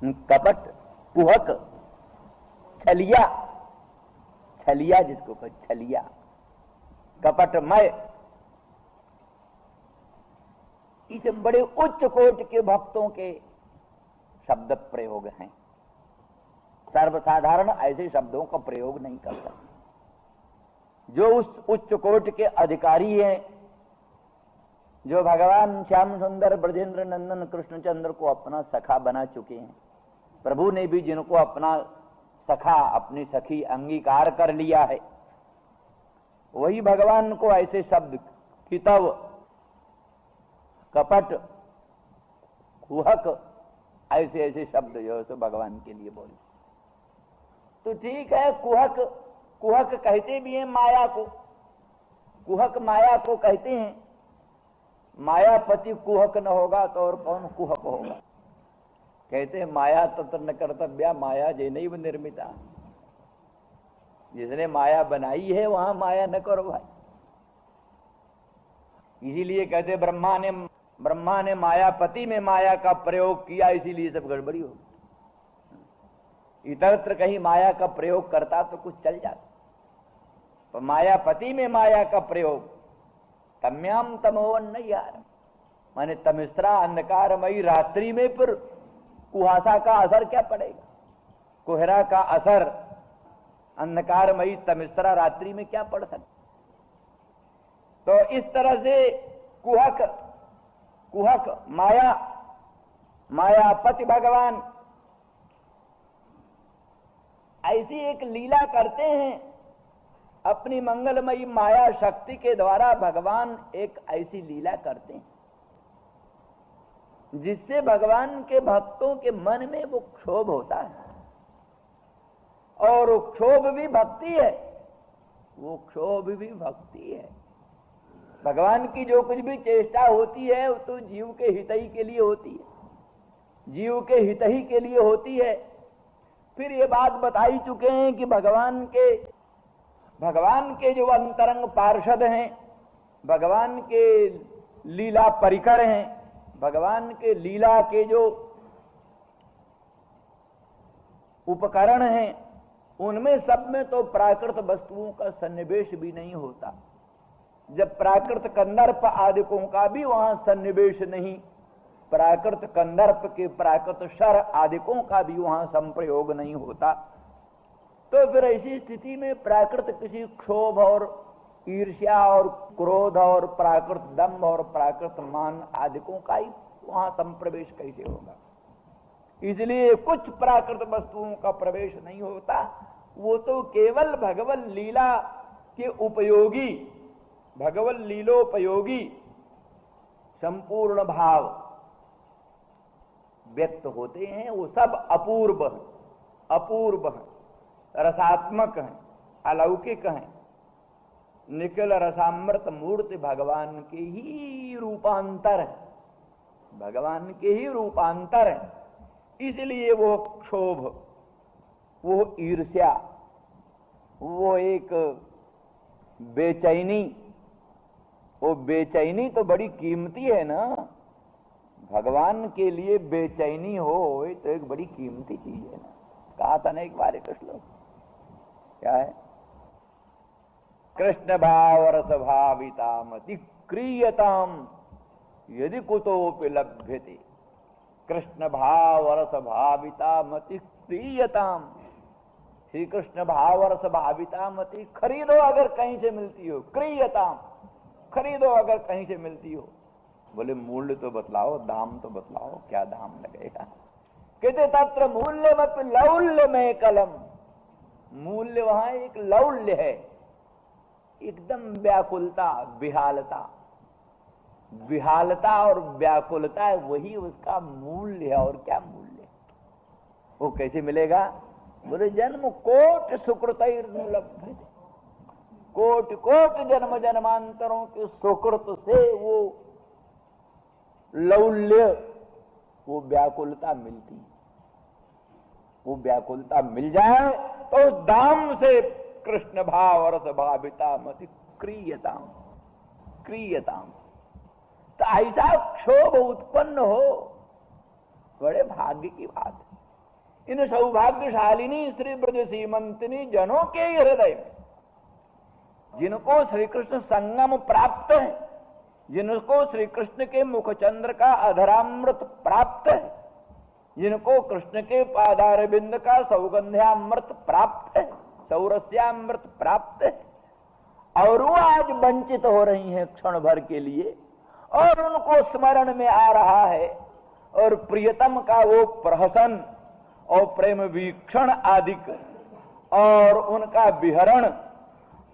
कपट, कुहक, छलिया, छलिया जिसको कह छलिया, कपटमय, इसे बड़े उच्च कोटि के भक्तों के शब्द प्रयोग हैं। सर्वसाधारण ऐसे शब्दों का प्रयोग नहीं कर सकते। जो उस उच्च कोटि के अधिकारी हैं, जो भगवान श्याम सुंदर ब्रजेंद्र नंदन कृष्णचंद्र को अपना सखा बना चुके हैं, प्रभु ने भी जिनको अपना सखा, अपनी सखी अंगीकार कर लिया है, वही भगवान को ऐसे शब्द कितव, कपट, कुहक, ऐसे ऐसे शब्द जो है तो भगवान के लिए बोले। तो ठीक है, कुहक, कुहक कहते भी हैं माया को, कुहक माया को कहते हैं। मायापति कुहक न होगा तो और कौन कुहक होगा। कहते हैं माया तत्र न कर्तव्या माया जैनैव निर्मिता। जिसने माया बनाई है वहां माया न करो भाई। इसीलिए कहते ब्रह्मा ने मायापति में माया का प्रयोग किया, इसीलिए सब गड़बड़ी हो। इतरत्र कहीं माया का प्रयोग करता तो कुछ चल जाता, तो मायापति में माया का प्रयोग, तम्याम तमोवन यार, माने तमिस्रा अंधकारमयी रात्रि में फिर कुहासा का असर क्या पड़ेगा, कोहरा का असर अंधकारमयी तमिस्रा रात्रि में क्या पड़ सकता। तो इस तरह से कुहक, कुहक माया, मायापति भगवान ऐसी एक लीला करते हैं। अपनी मंगलमयी माया शक्ति के द्वारा भगवान एक ऐसी लीला करते हैं जिससे भगवान के भक्तों के मन में वो क्षोभ होता है, और वो क्षोभ भी भक्ति है, वो क्षोभ भी भक्ति है। भगवान की जो कुछ भी चेष्टा होती है वो तो जीव के हित ही के लिए होती है, जीव के हित ही के लिए होती है। फिर ये बात बताई चुके हैं कि भगवान के जो अंतरंग पार्षद हैं, भगवान के लीला परिकर हैं, भगवान के लीला के जो उपकरण हैं, उनमें सब में तो प्राकृत वस्तुओं का सन्निवेश भी नहीं होता। जब प्राकृत कंदर्प आदिकों का भी वहां सन्निवेश नहीं, प्राकृत कंदर्प के प्राकृत शर आदिकों का भी वहां संप्रयोग नहीं होता, तो फिर ऐसी स्थिति में प्राकृत किसी क्षोभ और ईर्ष्या और क्रोध और प्राकृत दंभ और प्राकृत मान आदिकों का ही वहां संप्रवेश कैसे होगा। इसलिए कुछ प्राकृत वस्तुओं का प्रवेश नहीं होता, वो तो केवल भगवत लीला के उपयोगी, भगवत लीलोपयोगी संपूर्ण भाव व्यक्त होते हैं। वो सब अपूर्व हैं, अपूर्व हैं, रसात्मक हैं, अलौकिक हैं, निखिल रसामृत मूर्ति भगवान के ही रूपांतर है, भगवान के ही रूपांतर है। इसलिए वो क्षोभ, वो ईर्ष्या, वो एक बेचैनी, वो बेचैनी तो बड़ी कीमती है ना। भगवान के लिए बेचैनी हो तो एक बड़ी कीमती चीज है ना। कहा था ना एक बार एक श्लोक, क्या है, कृष्ण भाव रस भावितामति क्रियताम यदि कुतोपि लभ्यते। कृष्ण भाव रस भावितामति क्रियताम, श्री कृष्ण भाव रस भावितामति, खरीदो अगर कहीं से मिलती हो, क्रियताम, खरीदो अगर कहीं से मिलती हो। बोले मूल्य तो बतलाओ, दाम तो बतलाओ, क्या दाम लगेगा। कहते तत्र मूल्य मत लौल्य में कलम, मूल्य वहां एक लौल्य है, एकदम व्याकुलता, विहालता, विहालता और व्याकुलता है, वही उसका मूल्य है। और क्या मूल्य, वो कैसे मिलेगा। बोले जन्म कोट सुकृतैर्नुलभ्यते, कोट कोट जन्म जन्मांतरों के सुकृत से वो लौल्य, वो व्याकुलता मिलती, वो व्याकुलता मिल जाए तो उस दाम से कृष्ण भाव रस भाविता मति क्रियताम, क्रियताम। तो ऐसा क्षोभ उत्पन्न हो, बड़े भाग्य की बात है। इन सौभाग्यशालिनी श्री ब्रज सीमंतिनी जनों के हृदय में, जिनको श्री कृष्ण संगम प्राप्त है, जिनको श्री कृष्ण के मुखचंद्र का अधरामृत प्राप्त है, जिनको कृष्ण के पादारविंद का सौगंध्यामृत प्राप्त है, सौरस्यामृत प्राप्त है, और वो आज वंचित हो रही हैं क्षण भर के लिए, और उनको स्मरण में आ रहा है, और प्रियतम का वो प्रहसन और प्रेम वीक्षण आदिक और उनका विहरण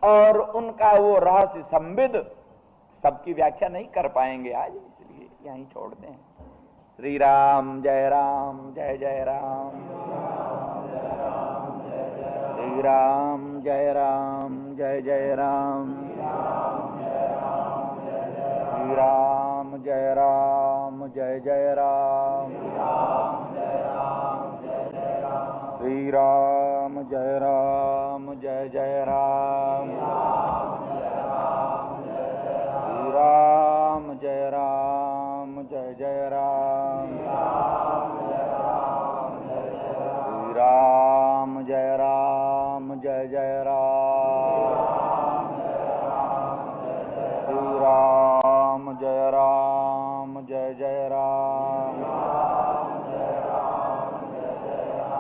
और उनका वो रहस्य संविद सबकी व्याख्या नहीं कर पाएंगे आज, इसलिए यहीं छोड़ते हैं। श्री राम जय राम जय जय राम, श्री राम जय राम जय जय राम, श्री राम जय राम जय जय राम, श्री राम जय राम जय जय राम, श्री राम जय राम जय जय राम, श्री राम जय राम जय जय राम, श्री राम जय राम जय जय राम,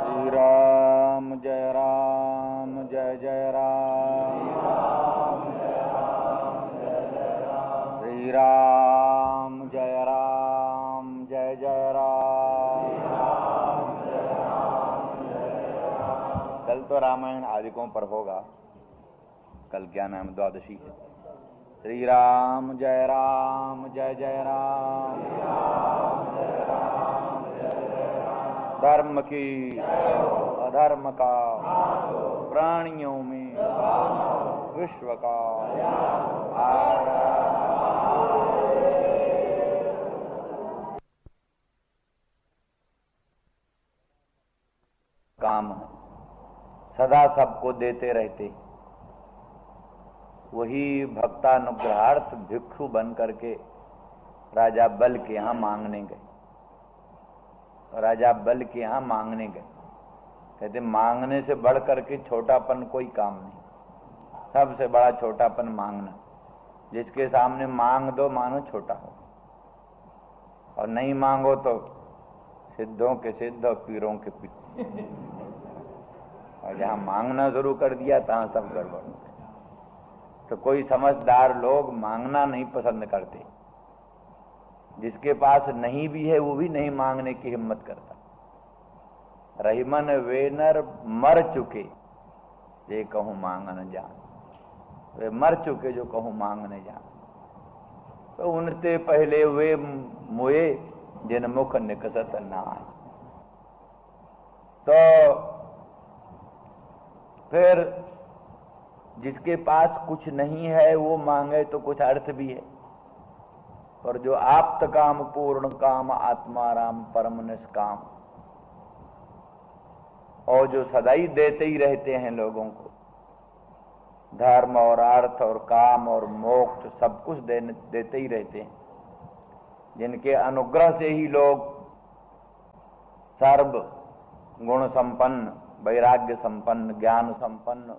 श्री राम जय राम जय जय राम, श्री राम जय राम जय जय राम। कल तो रामायण आदिकों पर होगा, कल क्या नाम द्वादशी है। श्री राम जय जय राम, धर्म की अधर्म का प्राणियों में विश्व का काम है, सदा सबको देते रहते, वही भक्तानुग्रहार्थ भिक्षु बन करके राजा बल के यहां मांगने गए। राजा बल के यहां मांगने गए, कहते मांगने से बढ़ करके छोटापन कोई काम नहीं, सबसे बड़ा छोटापन मांगना। जिसके सामने मांग दो मानो छोटा हो, और नहीं मांगो तो सिद्धों के सिद्ध और पीरों के पीर। और जहां मांगना शुरू कर दिया तहां सब गड़बड़। तो कोई समझदार लोग मांगना नहीं पसंद करते, जिसके पास नहीं भी है वो भी नहीं मांगने की हिम्मत करता। रहीमन वेनर मर चुके ये कहूं मांग न जान, वे मर चुके जो कहूं मांग न जान। तो उनते पहले वे मुए जिन मुख निकसत नाय। तो फिर जिसके पास कुछ नहीं है वो मांगे तो कुछ अर्थ भी है, और जो आप्त काम पूर्ण काम आत्माराम परम निष्काम, और जो सदाई देते ही रहते हैं लोगों को, धर्म और अर्थ और काम और मोक्ष सब कुछ देते ही रहते हैं, जिनके अनुग्रह से ही लोग सर्व गुण संपन्न, वैराग्य संपन्न, ज्ञान संपन्न,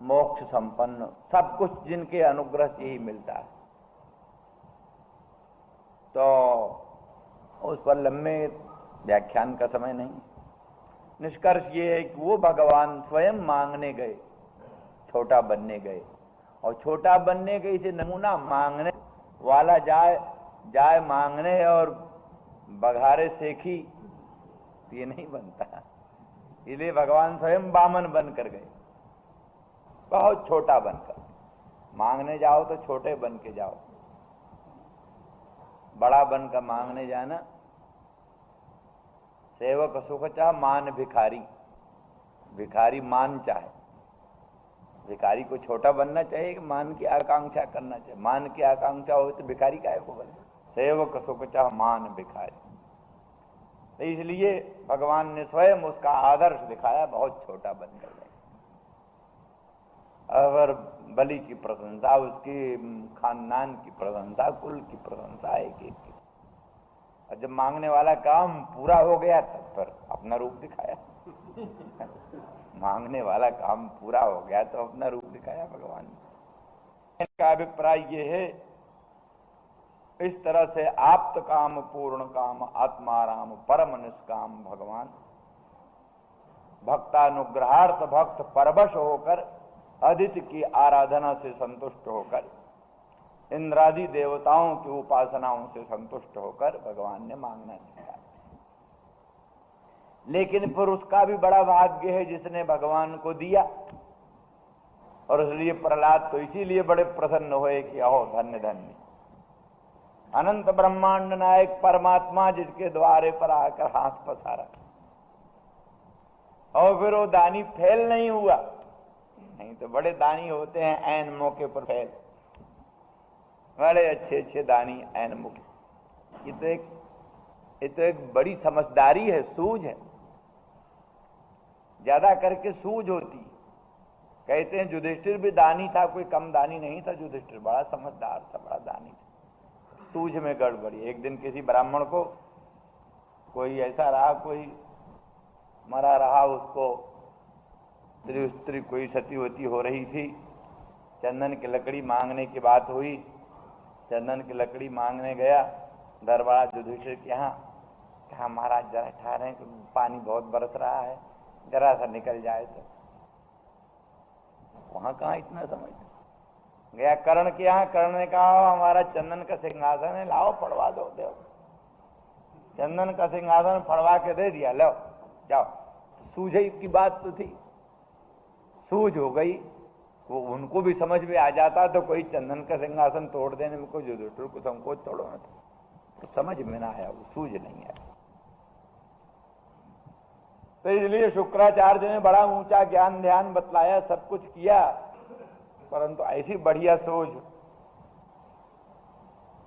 मोक्ष संपन्न, सब कुछ जिनके अनुग्रह से ही मिलता है। तो उस पर लंबे व्याख्यान का समय नहीं। निष्कर्ष ये है कि वो भगवान स्वयं मांगने गए, छोटा बनने गए, और छोटा बनने गए इसे नमूना मांगने वाला जाए मांगने और बघारे सेखी, ये नहीं बनता। इसलिए भगवान स्वयं बामन बनकर गए, बहुत छोटा बनकर। मांगने जाओ तो छोटे बन के जाओ, बड़ा बनकर मांगने जाना। सेवक सुख चाह मान भिखारी, भिखारी मान चाहे। भिखारी को छोटा बनना चाहिए कि मान की आकांक्षा करना चाहिए? मान की आकांक्षा हो तो भिखारी काहे को बने? सेवक सुख चाह मान भिखारी। तो इसलिए भगवान ने स्वयं उसका आदर्श दिखाया, बहुत छोटा बनकर गए। और बलि की प्रशंसा, उसके खानदान की प्रशंसा, कुल की प्रशंसा, एक एक की। और जब मांगने वाला काम पूरा हो गया तब पर अपना रूप दिखाया। मांगने वाला काम पूरा हो गया तो अपना रूप दिखाया भगवान ने। इनका अभिप्राय ये है, इस तरह से आप्त काम, पूर्ण काम, आत्माराम, परम निष्काम भगवान भक्तानुग्रहार्थ भक्त परवश होकर, अदिति की आराधना से संतुष्ट होकर, इंद्रादि देवताओं की उपासनाओं से संतुष्ट होकर भगवान ने मांगना सीखा। लेकिन फिर उसका भी बड़ा भाग्य है जिसने भगवान को दिया, और इसलिए प्रहलाद तो इसीलिए बड़े प्रसन्न हुए कि अहो धन्य धन्य अनंत ब्रह्मांड नायक परमात्मा जिसके द्वारे पर आकर हाथ पसारा, और फिर वो दानी फेल नहीं हुआ। नहीं तो बड़े दानी होते हैं ऐन मौके पर फेल, बड़े अच्छे अच्छे दानी ऐन मौके। ये तो एक बड़ी समझदारी है, सूझ है, ज्यादा करके सूझ होती। कहते हैं युधिष्ठिर भी दानी था, कोई कम दानी नहीं था। युधिष्ठिर बड़ा समझदार था, बड़ा दानी था। सूझ में गड़बड़ी। एक दिन किसी ब्राह्मण को कोई ऐसा रहा, कोई मरा रहा, उसको स्त्री कोई सतीवती हो रही थी। चंदन की लकड़ी मांगने की बात हुई, चंदन की लकड़ी मांगने गया दरबार युधिष्ठिर के यहाँ। कहा महाराज जरा ठहरें, पानी बहुत बरस रहा है, जरा सा निकल जाए तो। वहां कहाँ इतना समझ गया कर्ण के यहाँ। कर्ण ने कहा हमारा चंदन का सिंहासन है, लाओ पड़वा दो। देव चंदन का सिंहासन पड़वा के दे दिया, लो जाओ। सूझे की बात तो थी, सूझ हो गई। वो उनको भी समझ में आ जाता तो कोई चंदन का सिंहासन तोड़ देने में कोई युधिष्ठिर को संकोच तोड़ो ना था, तो समझ में ना आया, वो सूझ नहीं आया। तो इसलिए शुक्राचार्य ने बड़ा ऊंचा ज्ञान ध्यान बतलाया, सब कुछ किया, परंतु ऐसी बढ़िया सोच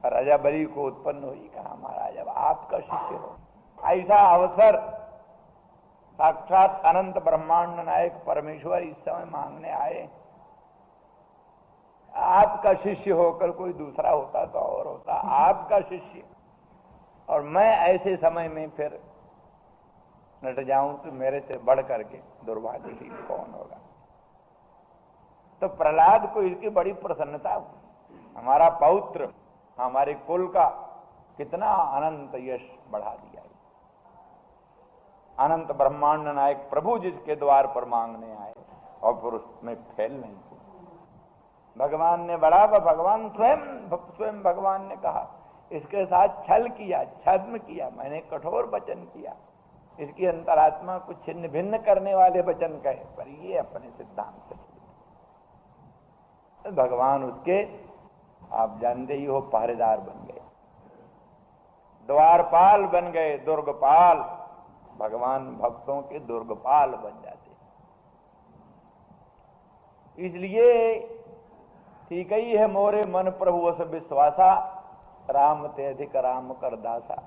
राजा बलि को उत्पन्न हुई। कहा महाराज अब आपका शिष्य हो, ऐसा अवसर साक्षात अनंत ब्रह्मांड नायक परमेश्वर इस समय मांगने आए। आपका शिष्य होकर कोई दूसरा होता तो और होता, आपका शिष्य, और मैं ऐसे समय में फिर नट जाऊं तो मेरे से बढ़ करके दुर्भाग्यशील कौन होगा। तो प्रहलाद को इसकी बड़ी प्रसन्नता हुई। हमारा पौत्र हमारे कुल का कितना अनंत यश बढ़ा दिया। अनंत ब्रह्मांड नायक प्रभु जिसके द्वार पर मांगने आए और फिर उसमें फेल नहीं हुआ। भगवान ने बढ़ा, भगवान स्वयं भगवान ने कहा इसके साथ छल किया, छद्म किया, मैंने कठोर वचन किया, इसकी अंतरात्मा को छिन्न भिन्न करने वाले वचन कहे, पर ये अपने सिद्धांत से तो भगवान उसके आप जानते ही हो पहरेदार बन गए, द्वारपाल बन गए, दुर्गपाल। भगवान भक्तों के दुर्गपाल बन जाते। इसलिए ठीक ही है मोरे मन प्रभु अस विश्वासा, राम ते अधिक राम कर दासा।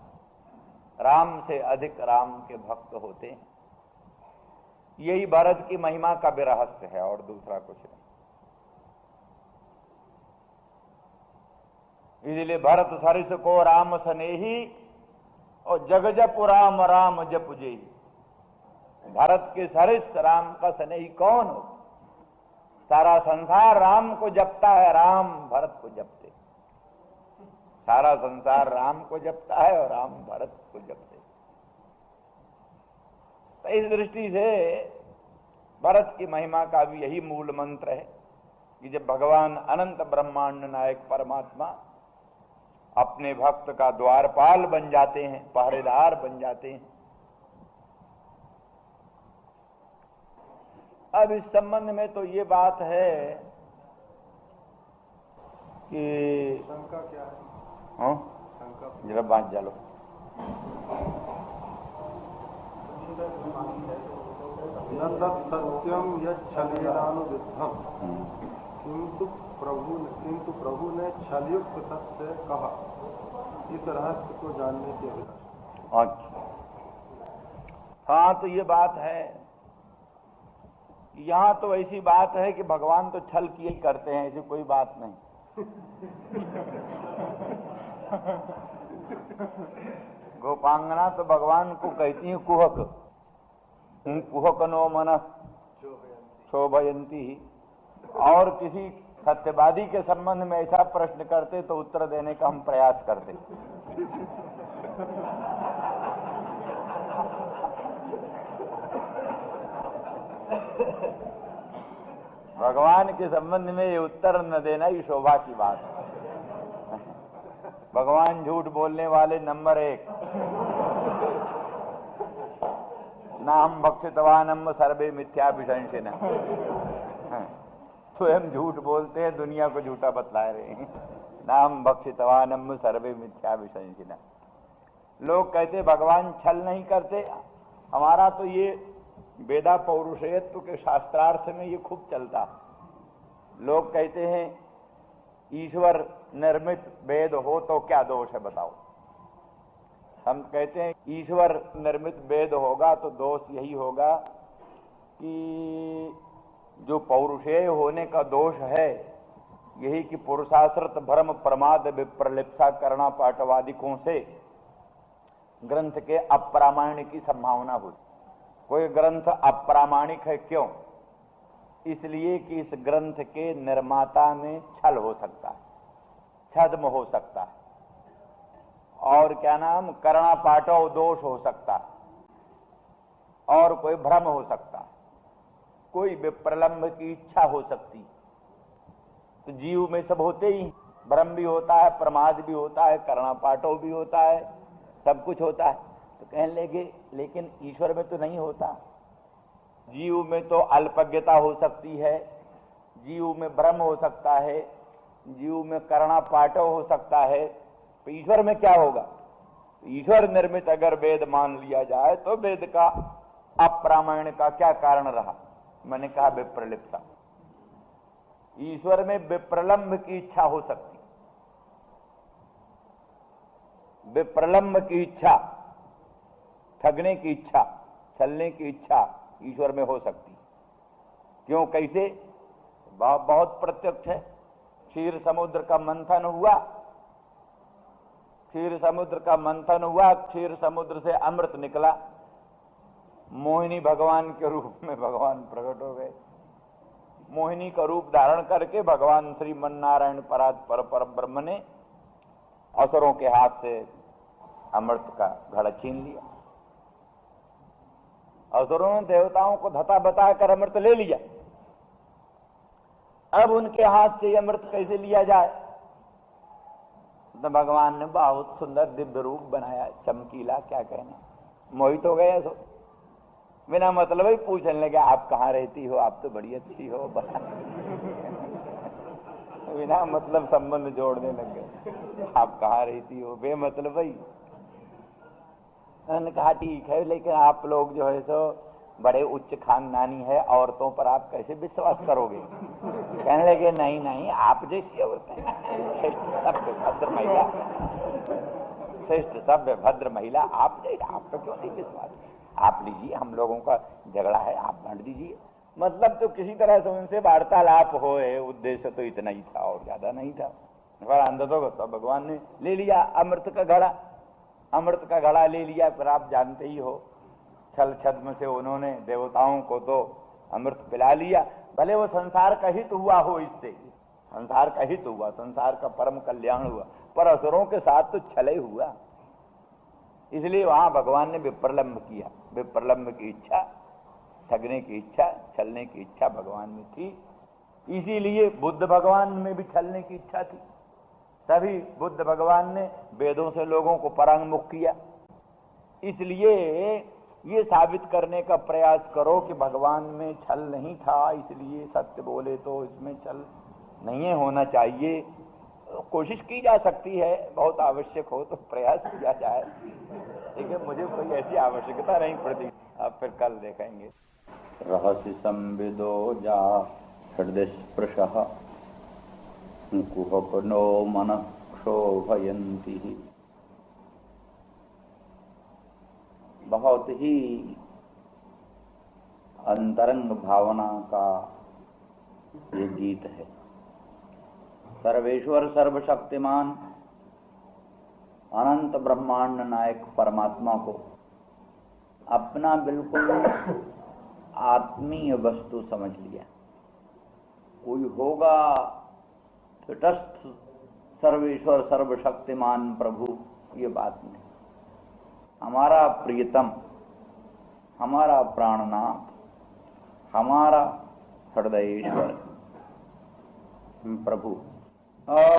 राम से अधिक राम के भक्त होते हैं। यही भरत की महिमा का भी रहस्य है और दूसरा कुछ नहीं। इसलिए भरत सरिस को राम स्नेही और जग जप राम राम जप जेही। भरत के सरिस राम का स्नेही कौन हो? सारा संसार राम को जपता है, राम भरत को जपते। सारा संसार राम को जपता है और राम भरत को जपते। तो इस दृष्टि से भरत की महिमा का भी यही मूल मंत्र है कि जब भगवान अनंत ब्रह्मांड नायक परमात्मा अपने भक्त का द्वारपाल बन जाते हैं, पहरेदार बन जाते हैं। अब इस संबंध में तो ये बात है कि शंका क्या है? हाँ जरा बात जालो। न तत्सत्यम यच्छलेनानुविद्धम किंतु प्रभु ने छलयुक्त सत्य कहा। इस रहस्य को जानने की अभिलाषा। अच्छा, हाँ तो ये बात है। यहां तो ऐसी बात है कि भगवान तो छल किए ही करते हैं, ऐसी कोई बात नहीं। गोपांगना तो भगवान को कहती है कुहक, कुहक नो मन शोभयंती ही। और किसी सत्यवादी के संबंध में ऐसा प्रश्न करते तो उत्तर देने का हम प्रयास करते। भगवान के संबंध में ये उत्तर न देना ही शोभा की बात है। भगवान झूठ बोलने वाले नंबर 1। नाम भक्षितवानम सर्वे मिथ्याभिशंसिन। स्वयं झूठ बोलते हैं, दुनिया को झूठा बतला रहे हैं। नाम भक्षितवानम सर्वे मिथ्याभिशंसिन। लोग कहते भगवान छल नहीं करते। हमारा तो ये वेदा पौरुषेयत्व के शास्त्रार्थ में ये खूब चलता। लोग कहते हैं ईश्वर निर्मित वेद हो तो क्या दोष है बताओ। हम कहते हैं ईश्वर निर्मित वेद होगा तो दोष यही होगा कि जो पौरुषेय होने का दोष है यही कि पुरुषाश्रित भ्रम प्रमाद विप्रलिप्सा करना पाठवादिकों से ग्रंथ के अप्रामाण्य की संभावना हुई। कोई ग्रंथ अप्रामाणिक है क्यों? इसलिए कि इस ग्रंथ के निर्माता में छल हो सकता है, छद्म हो सकता है, और क्या नाम करणा पाठव दोष हो सकता है, और कोई भ्रम हो सकता है, कोई विप्रलंब की इच्छा हो सकती। तो जीव में सब होते ही, भ्रम भी होता है, प्रमाद भी होता है, करणा पाठव भी होता है, सब कुछ होता है। तो कहने लगे लेकिन ईश्वर में तो नहीं होता। जीव में तो अल्पज्ञता हो सकती है, जीव में भ्रम हो सकता है, जीव में करणा पाठव हो सकता है, तो ईश्वर में क्या होगा? ईश्वर निर्मित अगर वेद मान लिया जाए तो वेद का अप्रामाण्य का क्या कारण रहा? मैंने कहा विप्रलिप्सा। ईश्वर में विप्रलंब की इच्छा हो सकती, विप्रलंब की इच्छा, ठगने की इच्छा, छलने की इच्छा ईश्वर में हो सकती। क्यों, कैसे? बहुत प्रत्यक्ष है। क्षीर समुद्र का मंथन हुआ, क्षीर समुद्र का मंथन हुआ, क्षीर समुद्र से अमृत निकला। मोहिनी भगवान के रूप में भगवान प्रकट हो गए। मोहिनी का रूप धारण करके भगवान श्रीमन नारायण पर ब्रह्म ने असुरों के हाथ से अमृत का घड़ा छीन लिया। असुरों ने देवताओं को धता बताकर अमृत ले लिया। अब उनके हाथ से अमृत कैसे लिया जाए? तो भगवान ने बहुत सुंदर दिव्य रूप बनाया, चमकीला, क्या कहना, मोहित हो गए। सो बिना मतलब ही पूछने लगे आप कहाँ रहती हो, आप तो बड़ी अच्छी हो। बिना मतलब संबंध जोड़ने लग गए, आप कहाँ रहती हो, बेमतलब ही। उन्होंने कहा ठीक है लेकिन आप लोग जो है सो बड़े उच्च खानदानी है, औरतों पर आप कैसे विश्वास करोगे? कहने लगे नहीं नहीं, आप जैसी औरतें, श्रेष्ठ सभ्य भद्र महिला, श्रेष्ठ सभ्य भद्र महिला आप जैसे, आप पर क्यों नहीं विश्वास? आप लीजिए, हम लोगों का झगड़ा है, आप बांट दीजिए। मतलब तो किसी तरह से उनसे वार्तालाप हो, उद्देश्य तो इतना ही था और ज्यादा नहीं था। अंधतों तो भगवान ने ले लिया अमृत का घड़ा, अमृत का घड़ा ले लिया। फिर आप जानते ही हो छल छद्म से उन्होंने देवताओं को तो अमृत पिला लिया। भले वो संसार का हित हुआ हो, इससे संसार का हित हुआ, संसार का परम कल्याण हुआ, पर असुरों के साथ तो छल हुआ। इसलिए वहां भगवान ने विप्रलंब किया। विप्रलंब की इच्छा, ठगने की इच्छा, छलने की इच्छा भगवान में थी। इसीलिए बुद्ध भगवान में भी छलने की इच्छा थी। तभी बुद्ध भगवान ने वेदों से लोगों को परांगमुख किया। इसलिए ये साबित करने का प्रयास करो कि भगवान में छल नहीं था, इसलिए सत्य बोले तो इसमें छल नहीं होना चाहिए। कोशिश की जा सकती है, बहुत आवश्यक हो तो प्रयास किया जाए, लेकिन मुझे कोई ऐसी आवश्यकता नहीं पड़ती। अब फिर कल देखेंगे। रहस्य संविदो जा हृदय स्पृशः कुहकनो मन क्षोभयन्ति। बहुत ही अंतरंग भावना का ये गीत है। सर्वेश्वर सर्वशक्तिमान अनंत ब्रह्मांड नायक परमात्मा को अपना बिल्कुल आत्मीय वस्तु समझ लिया। कोई होगा तटस्थ सर्वेश्वर सर्वशक्तिमान प्रभु, ये बात नहीं। हमारा प्रियतम, हमारा प्राणनाथ, हमारा हृदयेश्वर प्रभु, और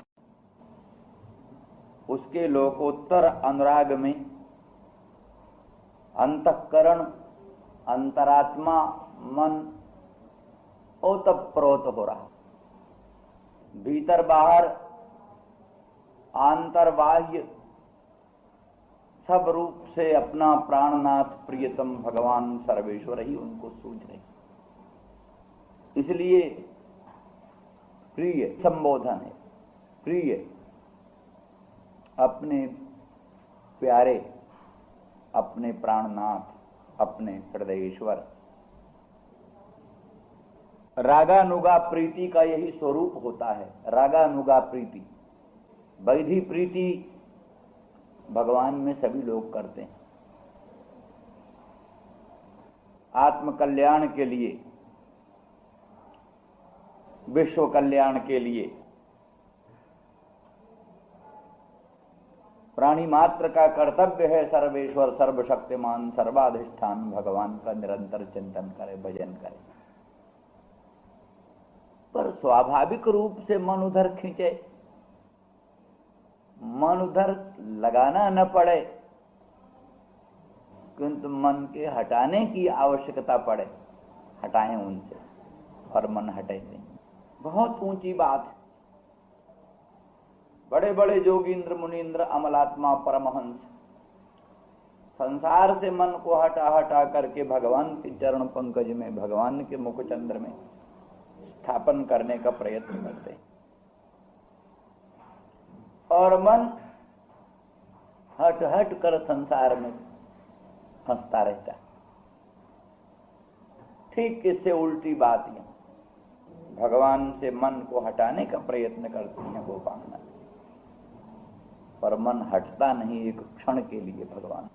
उसके लोकोत्तर अनुराग में अंतःकरण, अंतरात्मा, मन ओतप्रोत हो रहा। भीतर बाहर आंतरबाह्य सब रूप से अपना प्राणनाथ प्रियतम भगवान सर्वेश्वर ही उनको सूझ रहे। इसलिए प्रिय संबोधन है, प्रिय, अपने प्यारे, अपने प्राणनाथ, अपने हृदयेश्वर। रागानुगा प्रीति का यही स्वरूप होता है, रागानुगा प्रीति। वैधि प्रीति भगवान में सभी लोग करते हैं। आत्म कल्याण के लिए, विश्व कल्याण के लिए, प्राणी मात्र का कर्तव्य है सर्वेश्वर सर्वशक्तिमान सर्वाधिष्ठान भगवान का निरंतर चिंतन करे, भजन करे। पर स्वाभाविक रूप से मन उधर खींचे, मन उधर लगाना न पड़े, किंतु मन के हटाने की आवश्यकता पड़े, हटाएं उनसे और मन हटे नहीं। बहुत ऊंची बात है। बड़े बड़े जोगींद्र, मुनींद्र, अमलात्मा, परमहंस संसार से मन को हटा हटा करके भगवान के चरण पंकज में, भगवान के मुख चंद्र में स्थापन करने का प्रयत्न करते हैं। और मन हट हट कर संसार में फंसता रहता है। ठीक इससे उल्टी बात है, भगवान से मन को हटाने का प्रयत्न करती हैं गोपांगना, पर मन हटता नहीं एक क्षण के लिए। भगवान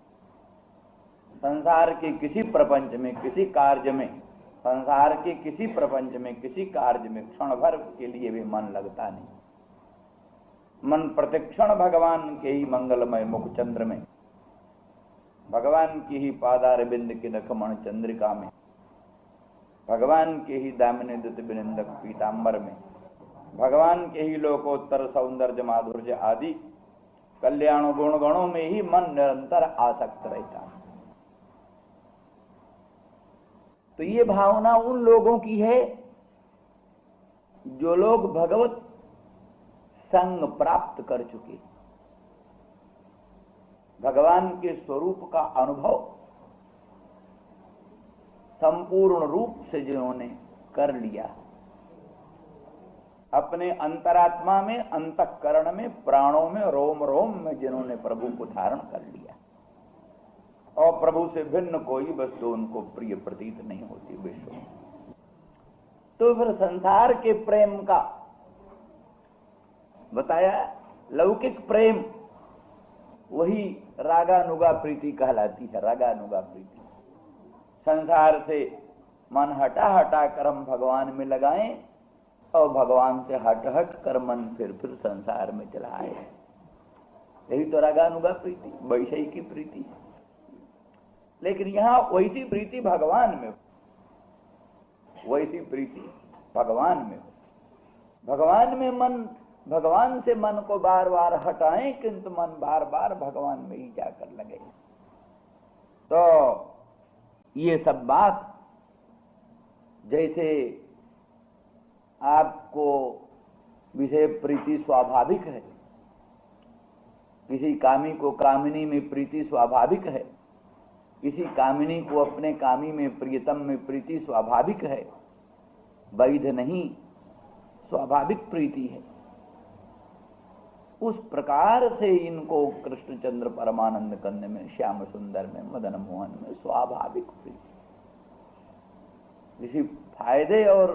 संसार के किसी प्रपंच में, किसी कार्य में, संसार के किसी प्रपंच में, किसी कार्य में क्षण भर के लिए भी मन लगता नहीं। मन प्रतिक्षण भगवान के ही मंगलमय मुख चंद्र में, भगवान की ही पादारविंद की नखमण चंद्रिका में, भगवान के ही दामिनी दुत बिनिंदक पीतांबर में, भगवान के ही लोकोत्तर सौंदर्य माधुर्य आदि कल्याण गुण गणों में ही मन निरंतर आसक्त रहता है। तो ये भावना उन लोगों की है जो लोग भगवत संग प्राप्त कर चुके, भगवान के स्वरूप का अनुभव संपूर्ण रूप से जिन्होंने कर लिया, अपने अंतरात्मा में, अंतःकरण में, प्राणों में, रोम रोम में जिन्होंने प्रभु को धारण कर लिया, और प्रभु से भिन्न कोई वस्तु उनको प्रिय प्रतीत नहीं होती विश्व में। तो फिर संसार के प्रेम का बताया, लौकिक प्रेम वही रागानुगा प्रीति कहलाती है। रागानुगा प्रीति संसार से मन हटा हटा कर हम भगवान में लगाएं, और भगवान से हट हट कर मन फिर संसार में चला आए। यही तो रागानुगा प्रीति, वैषयिकी प्रीति है। लेकिन यहां वैसी प्रीति भगवान में हो, वैसी प्रीति भगवान में हो। भगवान में मन, भगवान से मन को बार बार हटाएं, किंतु मन बार बार भगवान में ही जाकर लगे। तो ये सब बात जैसे आपको विषय प्रीति स्वाभाविक है, किसी कामी को कामिनी में प्रीति स्वाभाविक है, किसी कामिनी को अपने कामी में, प्रियतम में प्रीति स्वाभाविक है, वैध नहीं, स्वाभाविक प्रीति है। उस प्रकार से इनको कृष्णचंद्र परमानंद कंद में, श्याम सुंदर में, मदन मोहन में स्वाभाविक प्रीति, किसी फायदे और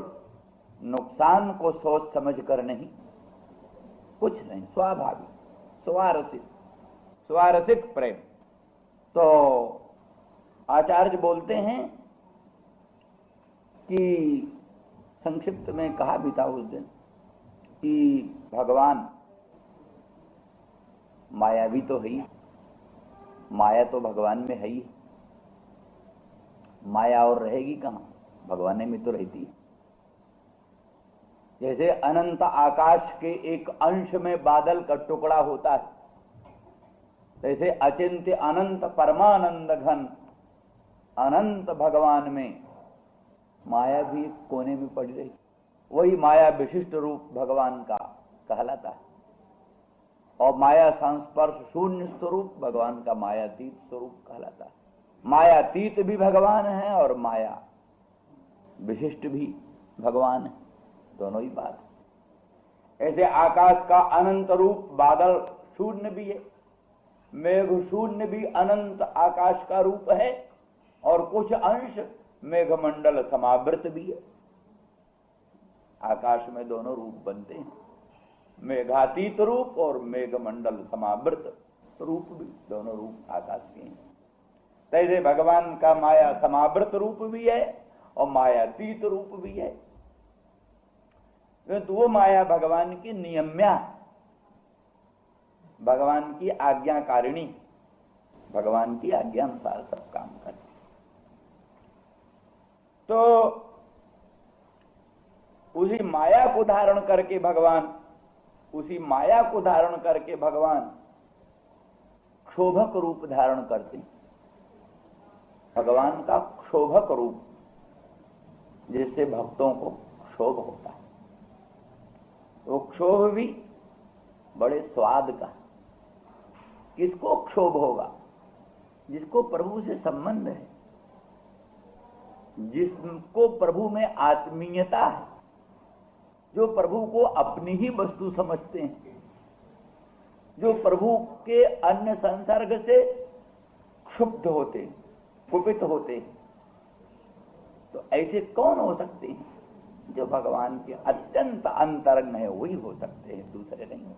नुकसान को सोच समझ कर नहीं, कुछ नहीं, स्वाभाविक, स्वारसिक, स्वारसिक प्रेम। तो आचार्य बोलते हैं कि संक्षिप्त में कहा भी था उस दिन कि भगवान माया भी तो है ही, माया तो भगवान में है ही, माया और रहेगी कहां, भगवान में तो रहती है। जैसे अनंत आकाश के एक अंश में बादल का टुकड़ा होता है, जैसे अचिंत्य अनंत परमानंद घन अनंत भगवान में माया भी एक कोने में पड़ी रही। वही माया विशिष्ट रूप भगवान का कहलाता है, और माया संस्पर्श शून्य स्वरूप भगवान का मायातीत स्वरूप कहलाता है। मायातीत भी भगवान है और माया विशिष्ट भी भगवान है, दोनों ही बात है। ऐसे आकाश का अनंत रूप बादल शून्य भी है, मेघ शून्य भी अनंत आकाश का रूप है, और कुछ अंश मेघमंडल समावृत भी है। आकाश में दोनों रूप बनते हैं, मेघातीत रूप और मेघमंडल समावृत रूप भी, दोनों रूप आकाश के हैं। तैसे भगवान का माया समावृत रूप भी है और मायातीत रूप भी है। तो वो माया भगवान की नियम्या, भगवान की आज्ञाकारिणी, भगवान की आज्ञा अनुसार सब काम करती। तो उसी माया को धारण करके भगवान, उसी माया को धारण करके भगवान क्षोभक रूप धारण करते हैं। भगवान का क्षोभक रूप, जिससे भक्तों को क्षोभ होता है। वो क्षोभ भी बड़े स्वाद का। किसको क्षोभ होगा? जिसको प्रभु से संबंध है, जिसको प्रभु में आत्मीयता है, जो प्रभु को अपनी ही वस्तु समझते हैं, जो प्रभु के अन्य संसर्ग से क्षुब्ध होते हैं, कुपित होते हैं। तो ऐसे कौन हो सकते हैं? जो भगवान के अत्यंत अंतरंग है वही हो सकते हैं, दूसरे नहीं हो।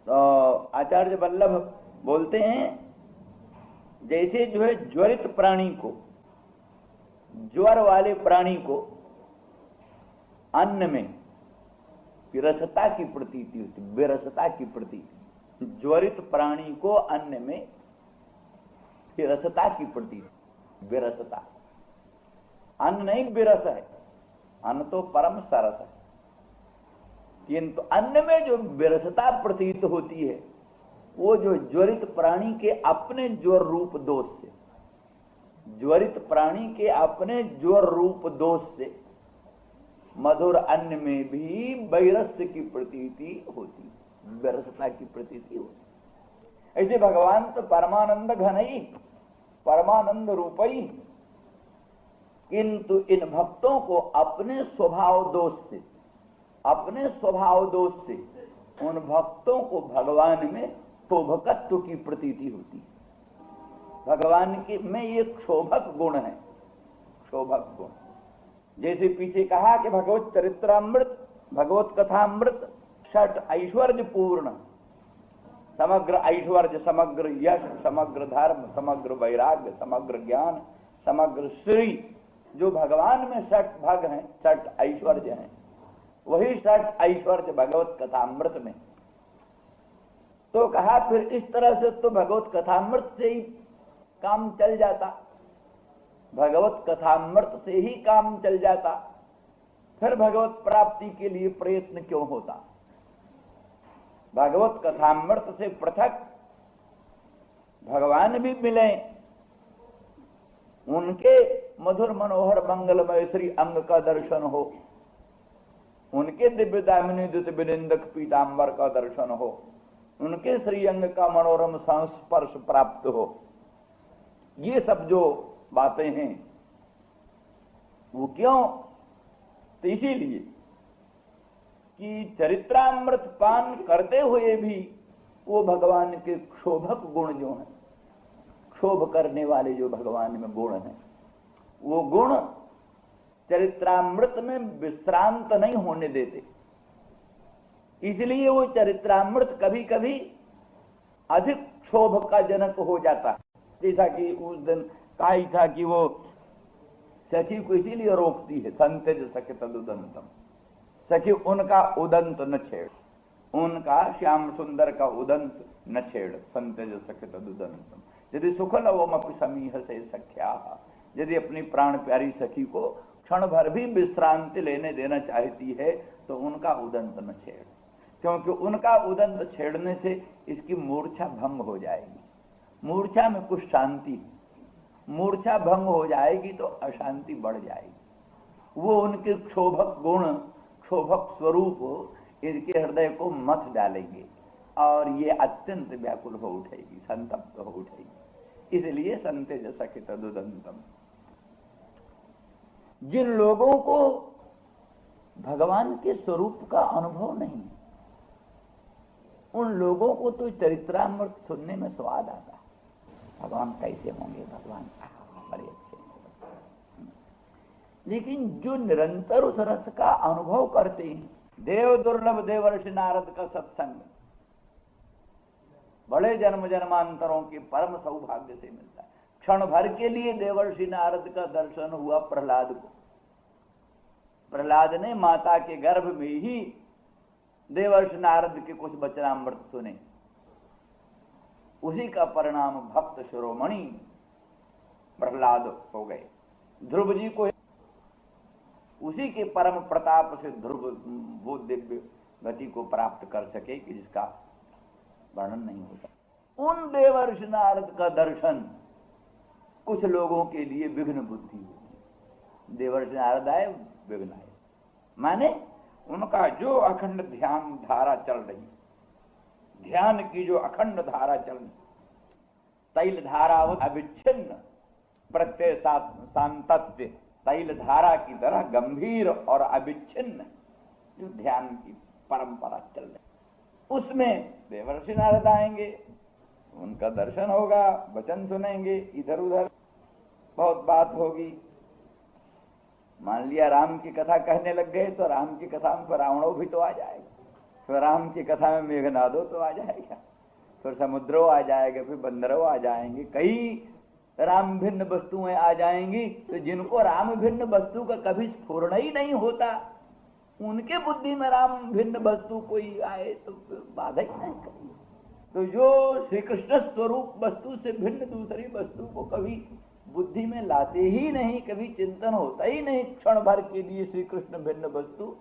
तो आचार्य वल्लभ बोलते हैं, जैसे जो है ज्वरित प्राणी को, ज्वर वाले प्राणी को अन्न में विरसता की प्रतीति होती, विरसता की प्रतीति। ज्वरित प्राणी को अन्न में विरसता की प्रतीति, विरसता। अन्न नहीं विरस है, अन्न तो परम सरस है, किंतु अन्न में जो विरसता प्रतीत होती है वो जो ज्वरित प्राणी के अपने ज्वर रूप दोष से, ज्वरित प्राणी के अपने ज्वर रूप दोष से मधुर अन्न में भी वैरस्य की प्रतीति होती, विरसता की प्रतीति होती। ऐसे भगवान तो परमानंद घन ही, परमानंद रूप ही, किंतु इन भक्तों को अपने स्वभाव दोष से, अपने स्वभाव दोष से उन भक्तों को भगवान में क्षोभकत्व की प्रतीति होती। भगवान के में ये क्षोभक गुण है, क्षोभक गुण। जैसे पीछे कहा कि भगवत चरित्रामृत, भगवत कथामृत षट ऐश्वर्य पूर्ण, समग्र ऐश्वर्य, समग्र यश, समग्र धर्म, समग्र वैराग्य, समग्र ज्ञान, समग्र श्री, जो भगवान में षट भग हैं, षट ऐश्वर्य हैं, वही षट ऐश्वर्य भगवत कथामृत में। तो कहा फिर इस तरह से तो भगवत कथामृत से ही काम चल जाता, भगवत कथामृत से ही काम चल जाता, फिर भगवत प्राप्ति के लिए प्रयत्न क्यों होता? भगवत कथामृत से पृथक भगवान भी मिले, उनके मधुर मनोहर मंगलमय श्री अंग का दर्शन हो, उनके दिव्य दामिनी द्युत विनिंदक पीतांबर का दर्शन हो, उनके श्री अंग का मनोरम संस्पर्श प्राप्त हो। ये सब जो बातें हैं वो क्यों? तो इसीलिए कि चरित्रामृत पान करते हुए भी वो भगवान के क्षोभक गुण जो हैं, क्षोभ करने वाले जो भगवान में गुण हैं, वो गुण चरित्रामृत में विश्रांत नहीं होने देते। इसलिए वो चरित्रामृत कभी कभी अधिक क्षोभ का जनक हो जाता है। जैसा कि उस दिन कहा ही था कि वो सखी को इसीलिए रोकती है, संतेज सखी तदुदंतम, सखी उनका उदंत न छेड़, उनका श्याम सुंदर का उदंत न छेड़, संतेज सखी तदुदंतम। यदि सुख लवोमपि समीह से सख्या, यदि अपनी प्राण प्यारी सखी को क्षण भर भी विश्रांति लेने देना चाहती है तो उनका उदंत न छेड़, क्योंकि उनका उदंत छेड़ने से इसकी मूर्छा भंग हो जाएगी। मूर्छा में कुछ शांति, मूर्छा भंग हो जाएगी तो अशांति बढ़ जाएगी। वो उनके क्षोभक गुण, क्षोभक स्वरूप इनके हृदय को मथ डालेंगे और ये अत्यंत व्याकुल हो उठेगी, संतप्त हो उठेगी। इसलिए संतेज सखी तदुदंतम। जिन लोगों को भगवान के स्वरूप का अनुभव नहीं, उन लोगों को तो चरित्रामृत सुनने में स्वाद आता है। भगवान कैसे होंगे, भगवान बड़े अच्छे होंगे। लेकिन जो निरंतर उस रस का अनुभव करते हैं, देव दुर्लभ देवर्षि नारद का सत्संग बड़े जन्म जन्मांतरों के परम सौभाग्य से मिलता है। क्षण भर के लिए देवर्षि नारद का दर्शन हुआ प्रहलाद को। प्रहलाद ने माता के गर्भ में ही देवर्षि नारद के कुछ वचनामृत सुने, उसी का परिणाम भक्त शिरोमणि प्रहलाद हो गए। ध्रुव जी को उसी के परम प्रताप से ध्रुव वो दिव्य गति को प्राप्त कर सके कि जिसका वर्णन नहीं होता। उन देवर्षि नारद का दर्शन कुछ लोगों के लिए विघ्न बुद्धि होती। देवर्षि नारद आए, विघ्न आए, माने उनका जो अखंड ध्यान धारा चल रही, ध्यान की जो अखंड धारा चल रही, तैल धारा अविच्छिन्न प्रत्यय सांतत्य, तैल धारा की तरह गंभीर और अविच्छिन्न जो ध्यान की परंपरा चल रही, उसमें देवर्षि नारद आएंगे, उनका दर्शन होगा, वचन सुनेंगे, इधर उधर बहुत बात होगी। मान लिया राम की कथा कहने लग गए तो राम की कथा में रावणों भी तो आ जाएगा, फिर राम की कथा में मेघनादो तो आ जाएगा, फिर समुद्रो आ जाएगा, फिर बंदरो आ जाएंगे, कई राम भिन्न वस्तुएं आ जाएंगी। तो जिनको राम भिन्न वस्तु का कभी स्फुरण ही नहीं होता, उनके बुद्धि में राम भिन्न वस्तु कोई आए तो बाधा ही नहीं करेगी। तो जो श्री कृष्ण स्वरूप वस्तु से भिन्न दूसरी वस्तु को कभी बुद्धि में लाते ही नहीं, कभी चिंतन होता ही नहीं क्षण भर के लिए श्री कृष्ण भिन्न वस्तु,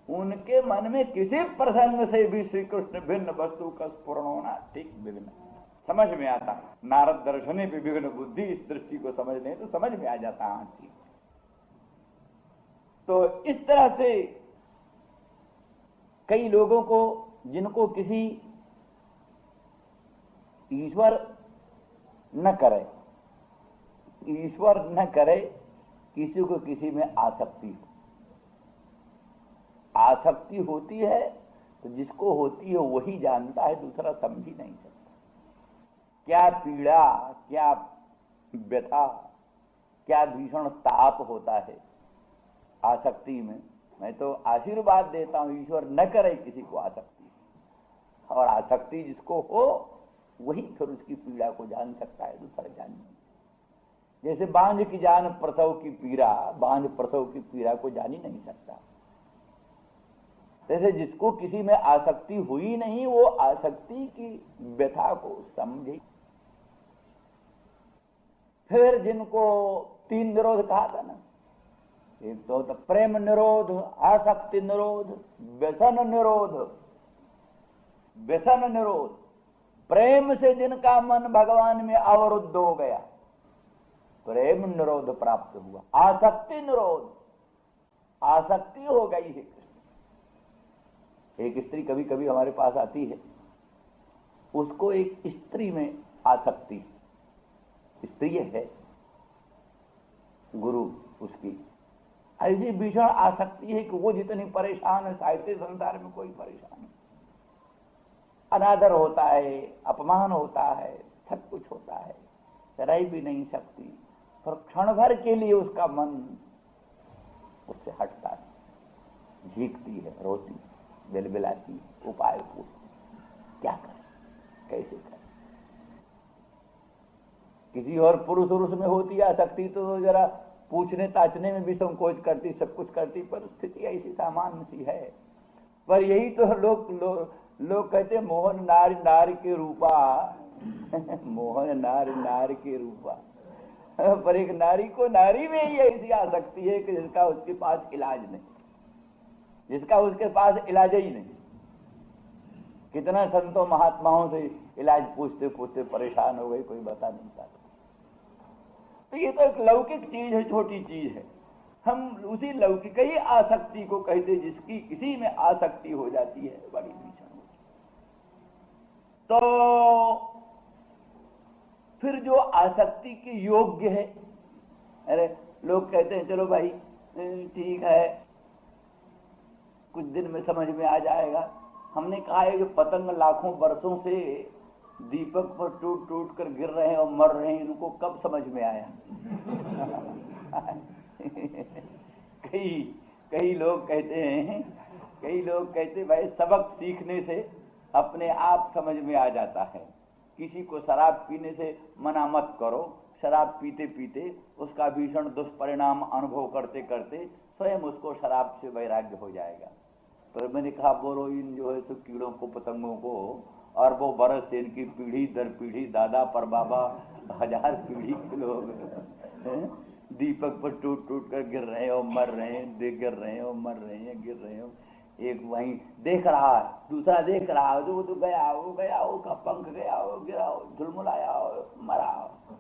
उनके मन में किसी प्रसंग से भी श्री कृष्ण भिन्न वस्तु का स्फुरण होना ठीक विघ्न समझ में आता। नारद दर्शने पे विघ्न बुद्धि, इस दृष्टि को समझ लें तो समझ में आ जाता। हाँ ठीक। तो इस तरह से कई लोगों को, जिनको किसी ईश्वर न करे, ईश्वर न करे, किसी को किसी में आसक्ति हो, आसक्ति होती है तो जिसको होती है वही जानता है, दूसरा समझ ही नहीं सकता। क्या पीड़ा, क्या व्यथा, क्या भीषण ताप होता है आसक्ति में। मैं तो आशीर्वाद देता हूं, ईश्वर न करे किसी को आसक्ति, और आसक्ति जिसको हो वही फिर उसकी पीड़ा को जान सकता है, दूसरा जान नहीं। जैसे बांझ की जान प्रसव की पीड़ा, बांझ प्रसव की पीड़ा को जान ही नहीं सकता। जैसे जिसको किसी में आसक्ति हुई नहीं, वो आसक्ति की व्यथा को समझे। फिर जिनको 3 निरोध कहा था ना, एक तो प्रेम निरोध, आसक्ति निरोध, व्यसन निरोध। व्यसन निरोध, प्रेम से जिनका मन भगवान में अवरुद्ध हो गया, प्रेम निरोध प्राप्त हुआ। आसक्ति निरोध, आसक्ति हो गई है। एक स्त्री कभी कभी हमारे पास आती है, उसको एक स्त्री में आसक्ति, स्त्री है, गुरु उसकी ऐसी भीषण आसक्ति है कि वो जितनी परेशान है, साहित्य संसार में कोई परेशान नहीं। अनादर होता है, अपमान होता है, सब कुछ होता है, रह भी नहीं सकती, पर क्षण भर के लिए उसका मन उससे हटता है, झींकती है, रोती है, बिलबिलाती है। उपाय पूछ, क्या करें, कैसे करें। किसी और पुरुष उरुष में होती आसक्ति तो जरा पूछने ताचने में भी संकोच करती, सब कुछ करती, पर स्थिति ऐसी सामान्य सी है। पर यही तो लोग कहते मोहन नारी नारी के रूपा मोहन नारी नारी के रूपा। पर एक नारी को नारी में ही ऐसी आसक्ति है कि जिसका उसके पास इलाज नहीं, जिसका उसके पास इलाज ही नहीं। कितना संतों महात्माओं से इलाज पूछते पूछते परेशान हो गए, कोई बता नहीं पाता। तो ये तो एक लौकिक चीज है, छोटी चीज है। हम उसी लौकिक ही आसक्ति को कहते, जिसकी किसी में आसक्ति हो जाती है बड़ी भीषण होती। तो फिर जो आसक्ति के योग्य है, अरे लोग कहते हैं चलो भाई ठीक है, कुछ दिन में समझ में आ जाएगा। हमने कहा है जो पतंग लाखों वर्षों से दीपक पर टूट टूट कर गिर रहे हैं और मर रहे हैं, इनको कब समझ में आया? कई लोग कहते हैं भाई सबक सीखने से अपने आप समझ में आ जाता है। किसी को शराब पीने से मना मत करो, शराब पीते पीते उसका भीषण दुष्परिणाम अनुभव करते करते स्वयं उसको शराब से वैराग्य हो जाएगा। पर मैंने कहा बोलो, इन जो है तो कीड़ों को पतंगों को अरबों बरस से इनकी पीढ़ी दर पीढ़ी, दादा पर बाबा, 1000 पीढ़ी के लोग दीपक पर टूट टूट कर गिर रहे हो, मर रहे हैं, गिर रहे हो, मर रहे हैं, गिर रहे हो। एक वहीं देख रहा है, दूसरा देख रहा है, वो तो गया, वो का पंख गया, वो गिरा, झुलमुलाया, मरा,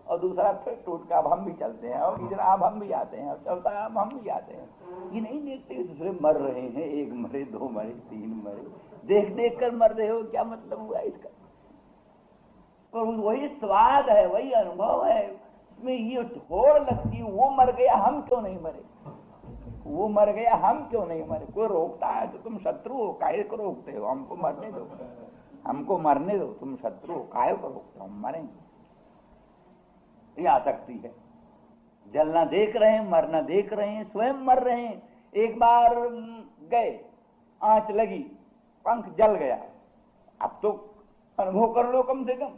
और दूसरा फिर टूट का अब हम भी चलते हैं, और इधर अब हम भी आते हैं, चलता है अब हम भी आते हैं। ये नहीं देखते दूसरे मर रहे हैं, एक मरे, 2 मरे, 3 मरे, देख देख कर मर रहे हो, क्या मतलब हुआ इसका? पर वही स्वाद है, वही अनुभव है, इसमें ये थोड़ लगती है। वो मर गया, हम क्यों नहीं मरे? वो मर गया, हम क्यों नहीं मरे? कोई रोकता है तो तुम शत्रु हो, काहे को रोकते हो? हमको मरने दो, हमको मरने दो, तुम शत्रु हो, काहे को रोकते हो? हम मरेंगे। ये आसक्ति है। जलना देख रहे हैं, मरना देख रहे हैं, स्वयं मर रहे हैं। एक बार गए, आंच लगी, पंख जल गया, अब तो अनुभव कर लो कम से कम।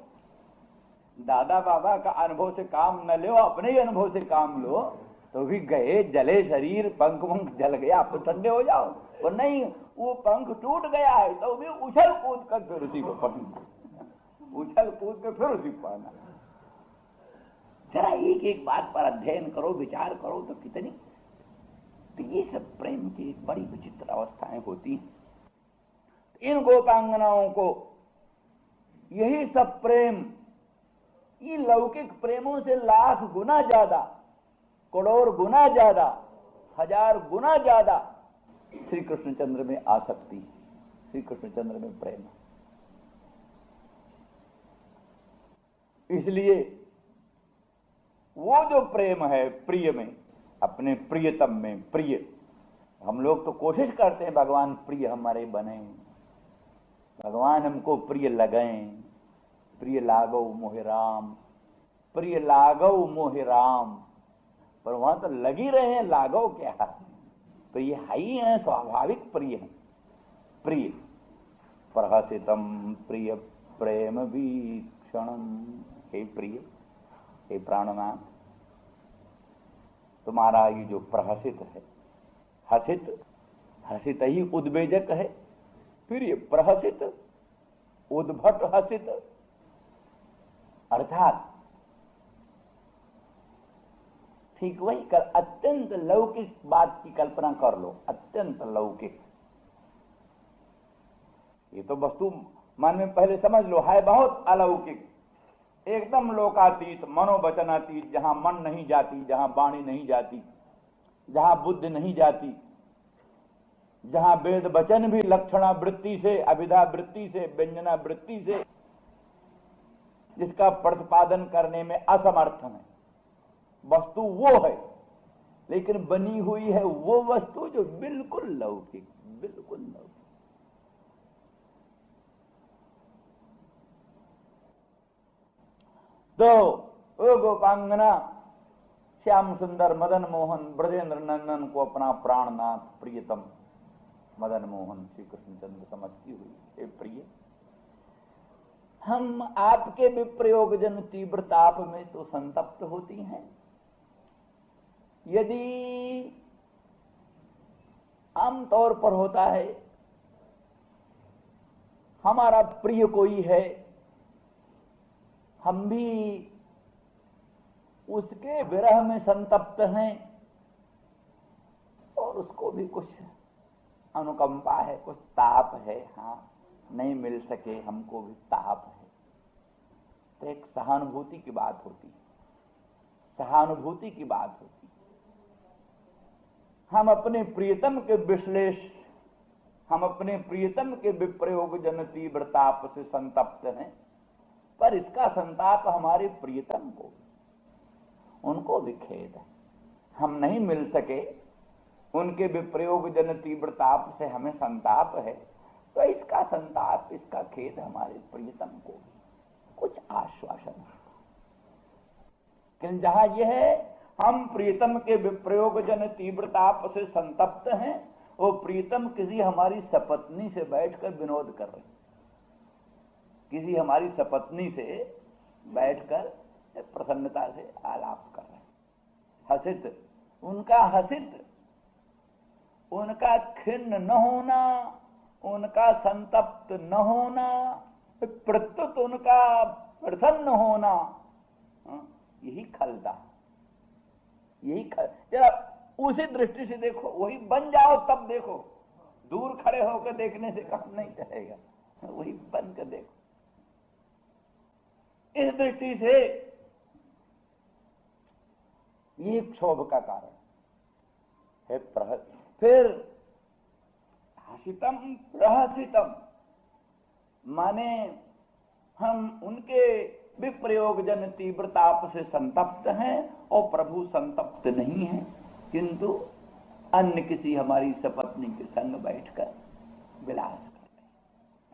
दादा बाबा का अनुभव से काम न लो, अपने ही अनुभव से काम लो। तो भी गए, जले शरीर, पंख वंख जल गया, आप तो ठंडे हो जाओ। और नहीं, वो पंख टूट गया है तो भी उछल कूद कर फिर उसी को पढ़ना, उछल कूद कर फिर उसी को पढ़ना। जरा एक एक बात पर अध्ययन करो, विचार करो तो कितनी। तो ये सब प्रेम की एक बड़ी विचित्र अवस्थाएं होती हैं। इन गोपांगनाओं को यही सब प्रेम, ये लौकिक प्रेमों से लाख गुना ज्यादा, करोड़ गुना ज्यादा, 1000 गुना ज्यादा श्री कृष्णचंद्र में आसक्ति, श्री कृष्णचंद्र में प्रेम। इसलिए वो जो प्रेम है प्रिय में, अपने प्रियतम में प्रिय, हम लोग तो कोशिश करते हैं भगवान प्रिय हमारे बने, भगवान हमको प्रिय लगें। प्रिय लागो मोहि राम, प्रिय लागो मोहि राम, पर वहां तो लगी रहे हैं, लागो क्या? तो ये ही है, स्वाभाविक प्रिय है। प्रिय प्रहसितम प्रिय प्रेम वीक्षणम, हे प्रिय, हे प्राणनाथ, तुम्हारा ये जो प्रहसित है, हसित, हसित ही उद्वेजक है, फिर ये प्रहसित, उद्भट हसित, अर्थात ठीक वही कर, अत्यंत लौकिक बात की कल्पना कर लो, अत्यंत लौकिक। ये तो वस्तु मन में पहले समझ लो है बहुत अलौकिक, एकदम लोकातीत, मनोवचनातीत, जहां मन नहीं जाती, जहां वाणी नहीं जाती, जहां बुद्धि नहीं जाती, जहां वेद वचन भी लक्षणा वृत्ति से, अभिधा वृत्ति से, व्यंजना वृत्ति से, जिसका प्रतिपादन करने में असमर्थ है। वस्तु वो है, लेकिन बनी हुई है वो वस्तु जो बिल्कुल लौकिक, बिल्कुल लौकिक। तो ओ गोपांगना श्याम सुंदर मदन मोहन ब्रजेंद्र नंदन को अपना प्राणनाथ प्रियतम मदन मोहन श्री कृष्णचंद्र समझती हुई, हे प्रिय, हम आपके विप्रयोग जन तीव्र ताप में तो संतप्त होती हैं। यदि आमतौर पर होता है हमारा प्रिय कोई है, हम भी उसके विरह में संतप्त हैं और उसको भी कुछ अनुकंपा है, कुछ ताप है, हाँ नहीं मिल सके हमको भी ताप है, तो एक सहानुभूति की बात होती है, सहानुभूति की बात होती है। हम अपने प्रियतम के विश्लेष, हम अपने प्रियतम के विप्रयोग जन तीव्र ताप से संतप्त हैं, पर इसका संताप हमारे प्रियतम को, उनको भी खेद है। हम नहीं मिल सके, उनके विप्रयोग जन तीव्र ताप से हमें संताप है, तो इसका संताप, इसका खेद हमारे प्रियतम को भी कुछ आश्वासन है। लेकिन जहां यह है हम प्रियतम के विप्रयोग जन तीव्र ताप से संतप्त हैं, वो प्रियतम किसी हमारी सपत्नी से बैठकर विनोद कर रहे, किसी हमारी सपत्नी से बैठकर प्रसन्नता से आलाप कर रहे, हसित, उनका हसित, उनका खिन्न न होना, उनका संतप्त न होना, प्रत्युत उनका प्रसन्न होना, यही खलता, यही जरा उसी दृष्टि से देखो, वही बन जाओ तब देखो, दूर खड़े होकर देखने से काम नहीं चलेगा, वही बन कर देखो। इस दृष्टि से ये क्षोभ का कारण है। फिर हसितम प्रहसितम, माने हम उनके विप्रयोग जन तीव्र ताप से संतप्त हैं और प्रभु संतप्त नहीं है, किंतु अन्य किसी हमारी सपत्नी के संग बैठकर विलास कर रहे,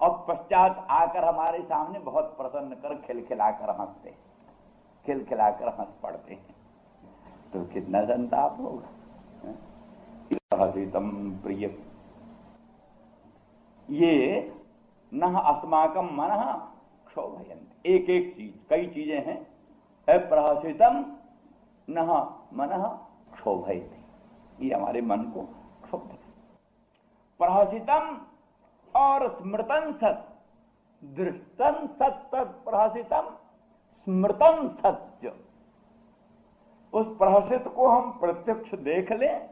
और पश्चात आकर हमारे सामने बहुत प्रसन्न कर खिलखिलाकर हंसते, खिलखिलाकर हंस पड़ते हैं, तो कितना संताप होगा। हसितम प्रिय, ये न अस्माकम मनः क्षोभयन्ति, एक एक चीज, कई चीजें हैं, प्रहसितम न मनः क्षोभयति, ये हमारे मन को क्षोभ है। प्रहसितम और स्मृतन सत, दृष्टन सत्य प्रहसितम, स्मृतन सत्य, उस प्रहसित को हम प्रत्यक्ष देख लें,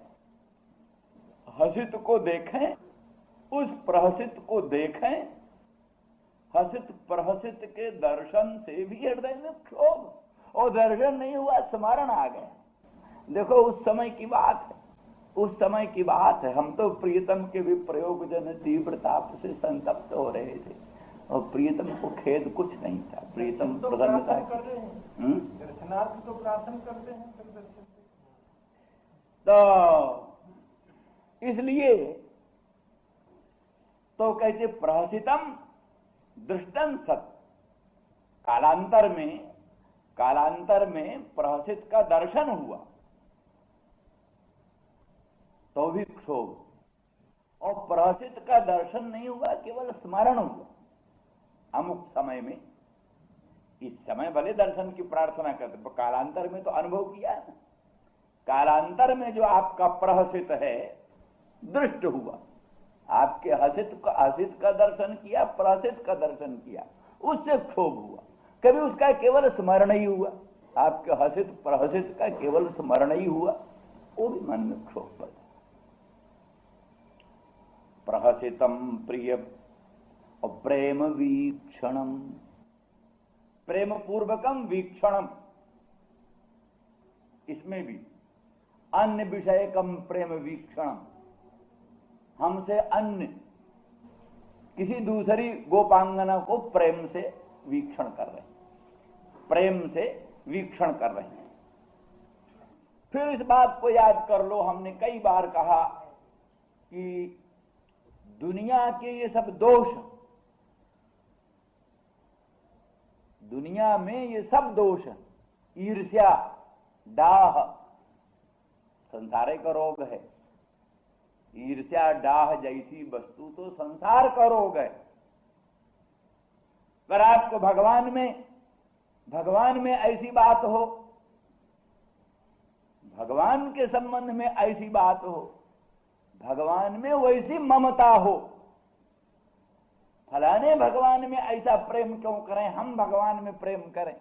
हसित को देखें, उस प्रहसित को देखें, हसित प्रहसित के दर्शन से भी हृदय में क्षोभ, और दर्शन नहीं हुआ स्मरण आ गया। देखो उस समय की बात है, उस समय की बात है, हम तो प्रियतम के विप्रयोग जन तीव्र ताप से संतप्त हो रहे थे, और प्रियतम को खेद कुछ नहीं था, प्रियतम तो प्रसन्नता कर रहे हैं, दर्शनार्थ तो प्रार्थना करते हैं, तो इसलिए तो कहते प्रहसितम दृष्टन सत, कालांतर में प्रहसित का दर्शन हुआ तो भी क्षोभ, और प्रहसित का दर्शन नहीं हुआ, केवल स्मरण हुआ अमुक समय में। इस समय भले दर्शन की प्रार्थना करते, कालांतर में तो अनुभव किया है ना, कालांतर में जो आपका प्रहसित है दृष्ट हुआ, आपके हसित का दर्शन किया, प्रहसित का दर्शन किया, उससे क्षोभ हुआ, कभी उसका केवल स्मरण ही हुआ, आपके हसित प्रहसित का केवल स्मरण ही हुआ, वो भी मन में क्षोभ पड़ा। प्रहसितम प्रिय और प्रेम वीक्षणम, प्रेम पूर्वकम वीक्षणम, इसमें भी अन्य विषयकम प्रेम वीक्षणम, हमसे अन्य किसी दूसरी गोपांगना को प्रेम से वीक्षण कर रहे हैं, प्रेम से वीक्षण कर रहे हैं। फिर इस बात को याद कर लो, हमने कई बार कहा कि दुनिया के ये सब दोष, दुनिया में ये सब दोष, ईर्ष्या, डाह, संसारे का रोग है, ईर्ष्या डाह जैसी वस्तु तो संसार करोगे, पर आपको भगवान में ऐसी बात हो, भगवान के संबंध में ऐसी बात हो, भगवान में वैसी ममता हो, फलाने भगवान में ऐसा प्रेम क्यों करें, हम भगवान में प्रेम करें,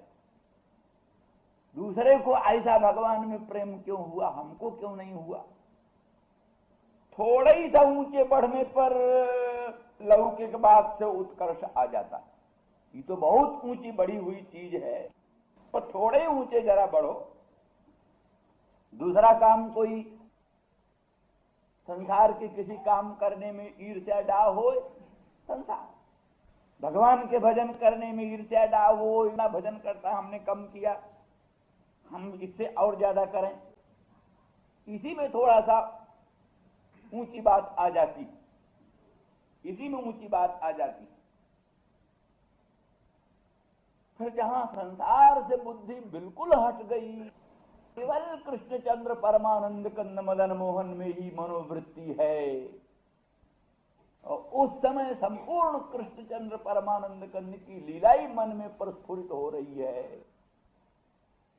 दूसरे को ऐसा भगवान में प्रेम क्यों हुआ, हमको क्यों नहीं हुआ। थोड़ा ही सा ऊंचे बढ़ने पर लौकिक बात से उत्कर्ष आ जाता है। ये तो बहुत ऊंची बढ़ी हुई चीज है, पर थोड़े ऊंचे जरा बढ़ो। दूसरा काम कोई संसार के किसी काम करने में ईर्ष्या डाह हो, संसार भगवान के भजन करने में ईर्ष्या डाह हो, इतना भजन करता हमने कम किया, हम इससे और ज्यादा करें, इसी में थोड़ा सा ऊंची बात आ जाती, इसी में ऊंची बात आ जाती। फिर जहां संसार से बुद्धि बिल्कुल हट गई, केवल कृष्णचंद्र परमानंद कंद मदन मोहन में ही मनोवृत्ति है, और उस समय संपूर्ण कृष्णचंद्र परमानंद कंद की लीला ही मन में प्रस्फुरित हो रही है।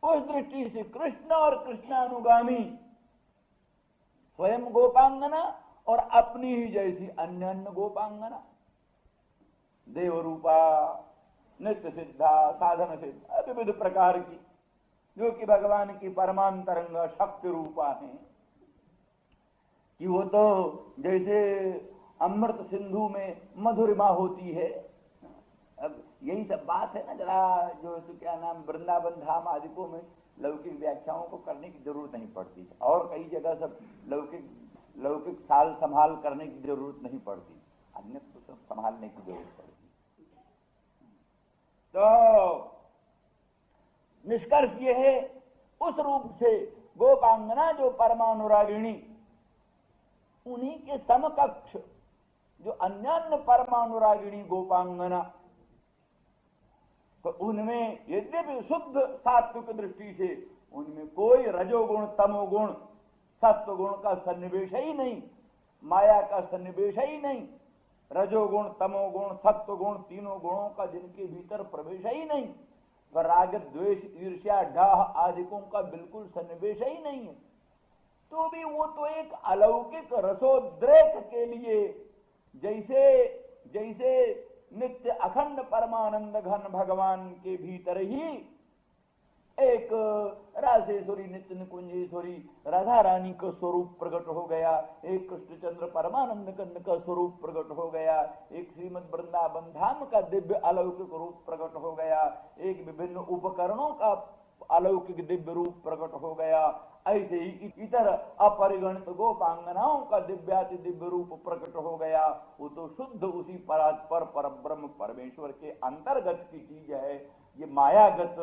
उस दृष्टि से कृष्ण और कृष्णानुगामी स्वयं गोपांगना और अपनी ही जैसी अन्य अन्य गोपांगना, देवरूपा, नित्य सिद्धा, साधन सिद्धा, विविध प्रकार की, जो कि भगवान की परमांतरंग शक्ति रूपा है, कि वो तो जैसे अमृत सिंधु में मधुरिमा होती है। अब यही सब बात है ना, जरा जो क्या नाम वृंदावन धाम आदिकों में लौकिक व्याख्याओं को करने की जरूरत नहीं पड़ती, और कई जगह सब लौकिक साल संभाल करने की जरूरत नहीं पड़ती, अन्य तो सब संभालने की जरूरत पड़ती। तो निष्कर्ष ये है, उस रूप से गोपांगना जो परमानुरागिणी, उन्हीं के समकक्ष जो अन्य परमानुरागिणी गोपांगना, तो उनमें यद्यपि शुद्ध सात्विक दृष्टि से उनमें कोई रजोगुण तमोगुण सत्वगुण का सन्निवेश ही नहीं, माया का सन्निवेश ही नहीं, रजोगुण तमोगुण सत्वगुण तीनों गुणों का जिनके भीतर प्रवेश ही नहीं, वह राग द्वेष ईर्ष्या डाह आदिकों का बिल्कुल सन्निवेश ही नहीं है, तो भी वो तो एक अलौकिक रसोद्रेक के लिए, जैसे नित्य अखंड परमानंद घन भगवान के भीतर ही एक रासेश्वरी नित्य निकुंजेश्वरी राधा रानी का स्वरूप प्रकट हो गया, एक कृष्णचंद्र परमानंद कंद का स्वरूप प्रकट हो गया, एक श्रीमद वृंदावन धाम का दिव्य अलौकिक रूप प्रकट हो गया, एक विभिन्न उपकरणों का अलौकिक दिव्य रूप प्रकट हो गया, ऐसे ही इतर अपरिगणित गोपांगनाओं का दिव्याति दिव्य रूप प्रकट हो गया। वो तो शुद्ध उसी परात्पर पर ब्रह्म परमेश्वर के अंतर्गत की चीज है। ये मायागत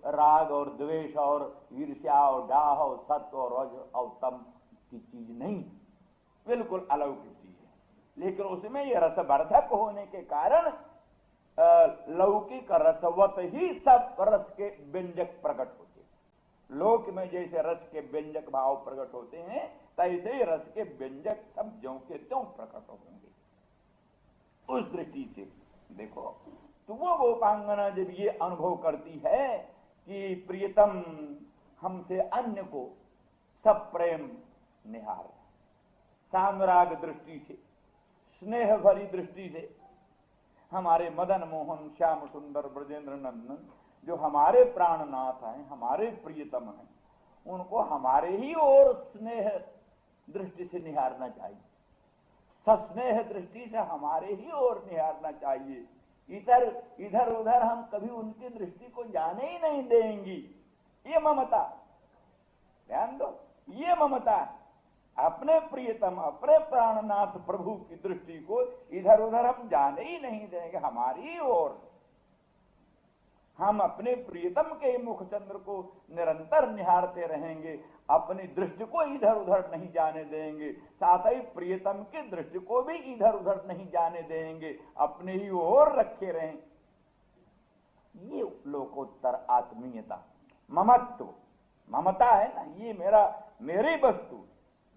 राग और द्वेष और ईर्ष्या और डाह और सत्व और रज और तम की चीज नहीं, बिल्कुल अलौकिक चीज है। लेकिन उसमें ये रसवर्धक होने के कारण लौकिक रसवत ही सब रस के व्यंजक प्रकट होते हैं। लोक में जैसे रस के व्यंजक भाव प्रकट होते हैं, तैसे ही रस के व्यंजक सब ज्यों के त्यों प्रकट होंगे। उस दृष्टि से देखो, तो वो गोपांगना जब ये अनुभव करती है कि प्रियतम हमसे अन्य को सब प्रेम निहार, सामराग दृष्टि से, स्नेह भरी दृष्टि से, हमारे मदन मोहन श्याम सुंदर ब्रजेंद्र नंदन जो हमारे प्राणनाथ हैं, हमारे प्रियतम हैं, उनको हमारे ही ओर स्नेह दृष्टि से निहारना चाहिए, सस्नेह दृष्टि से हमारे ही ओर निहारना चाहिए। इधर उधर हम कभी उनकी दृष्टि को जाने ही नहीं देंगी। ये ममता, ध्यान दो, ये ममता अपने प्रियतम अपने प्राणनाथ प्रभु की दृष्टि को इधर उधर हम जाने ही नहीं देंगे, हमारी ओर हम अपने प्रियतम के मुखचंद्र को निरंतर निहारते रहेंगे, अपनी दृष्टि को इधर उधर नहीं जाने देंगे, साथ ही प्रियतम की दृष्टि को भी इधर उधर नहीं जाने देंगे, अपने ही ओर रखे रहें। ये लोकोत्तर आत्मीयता, ममत्व, ममता है ना, ये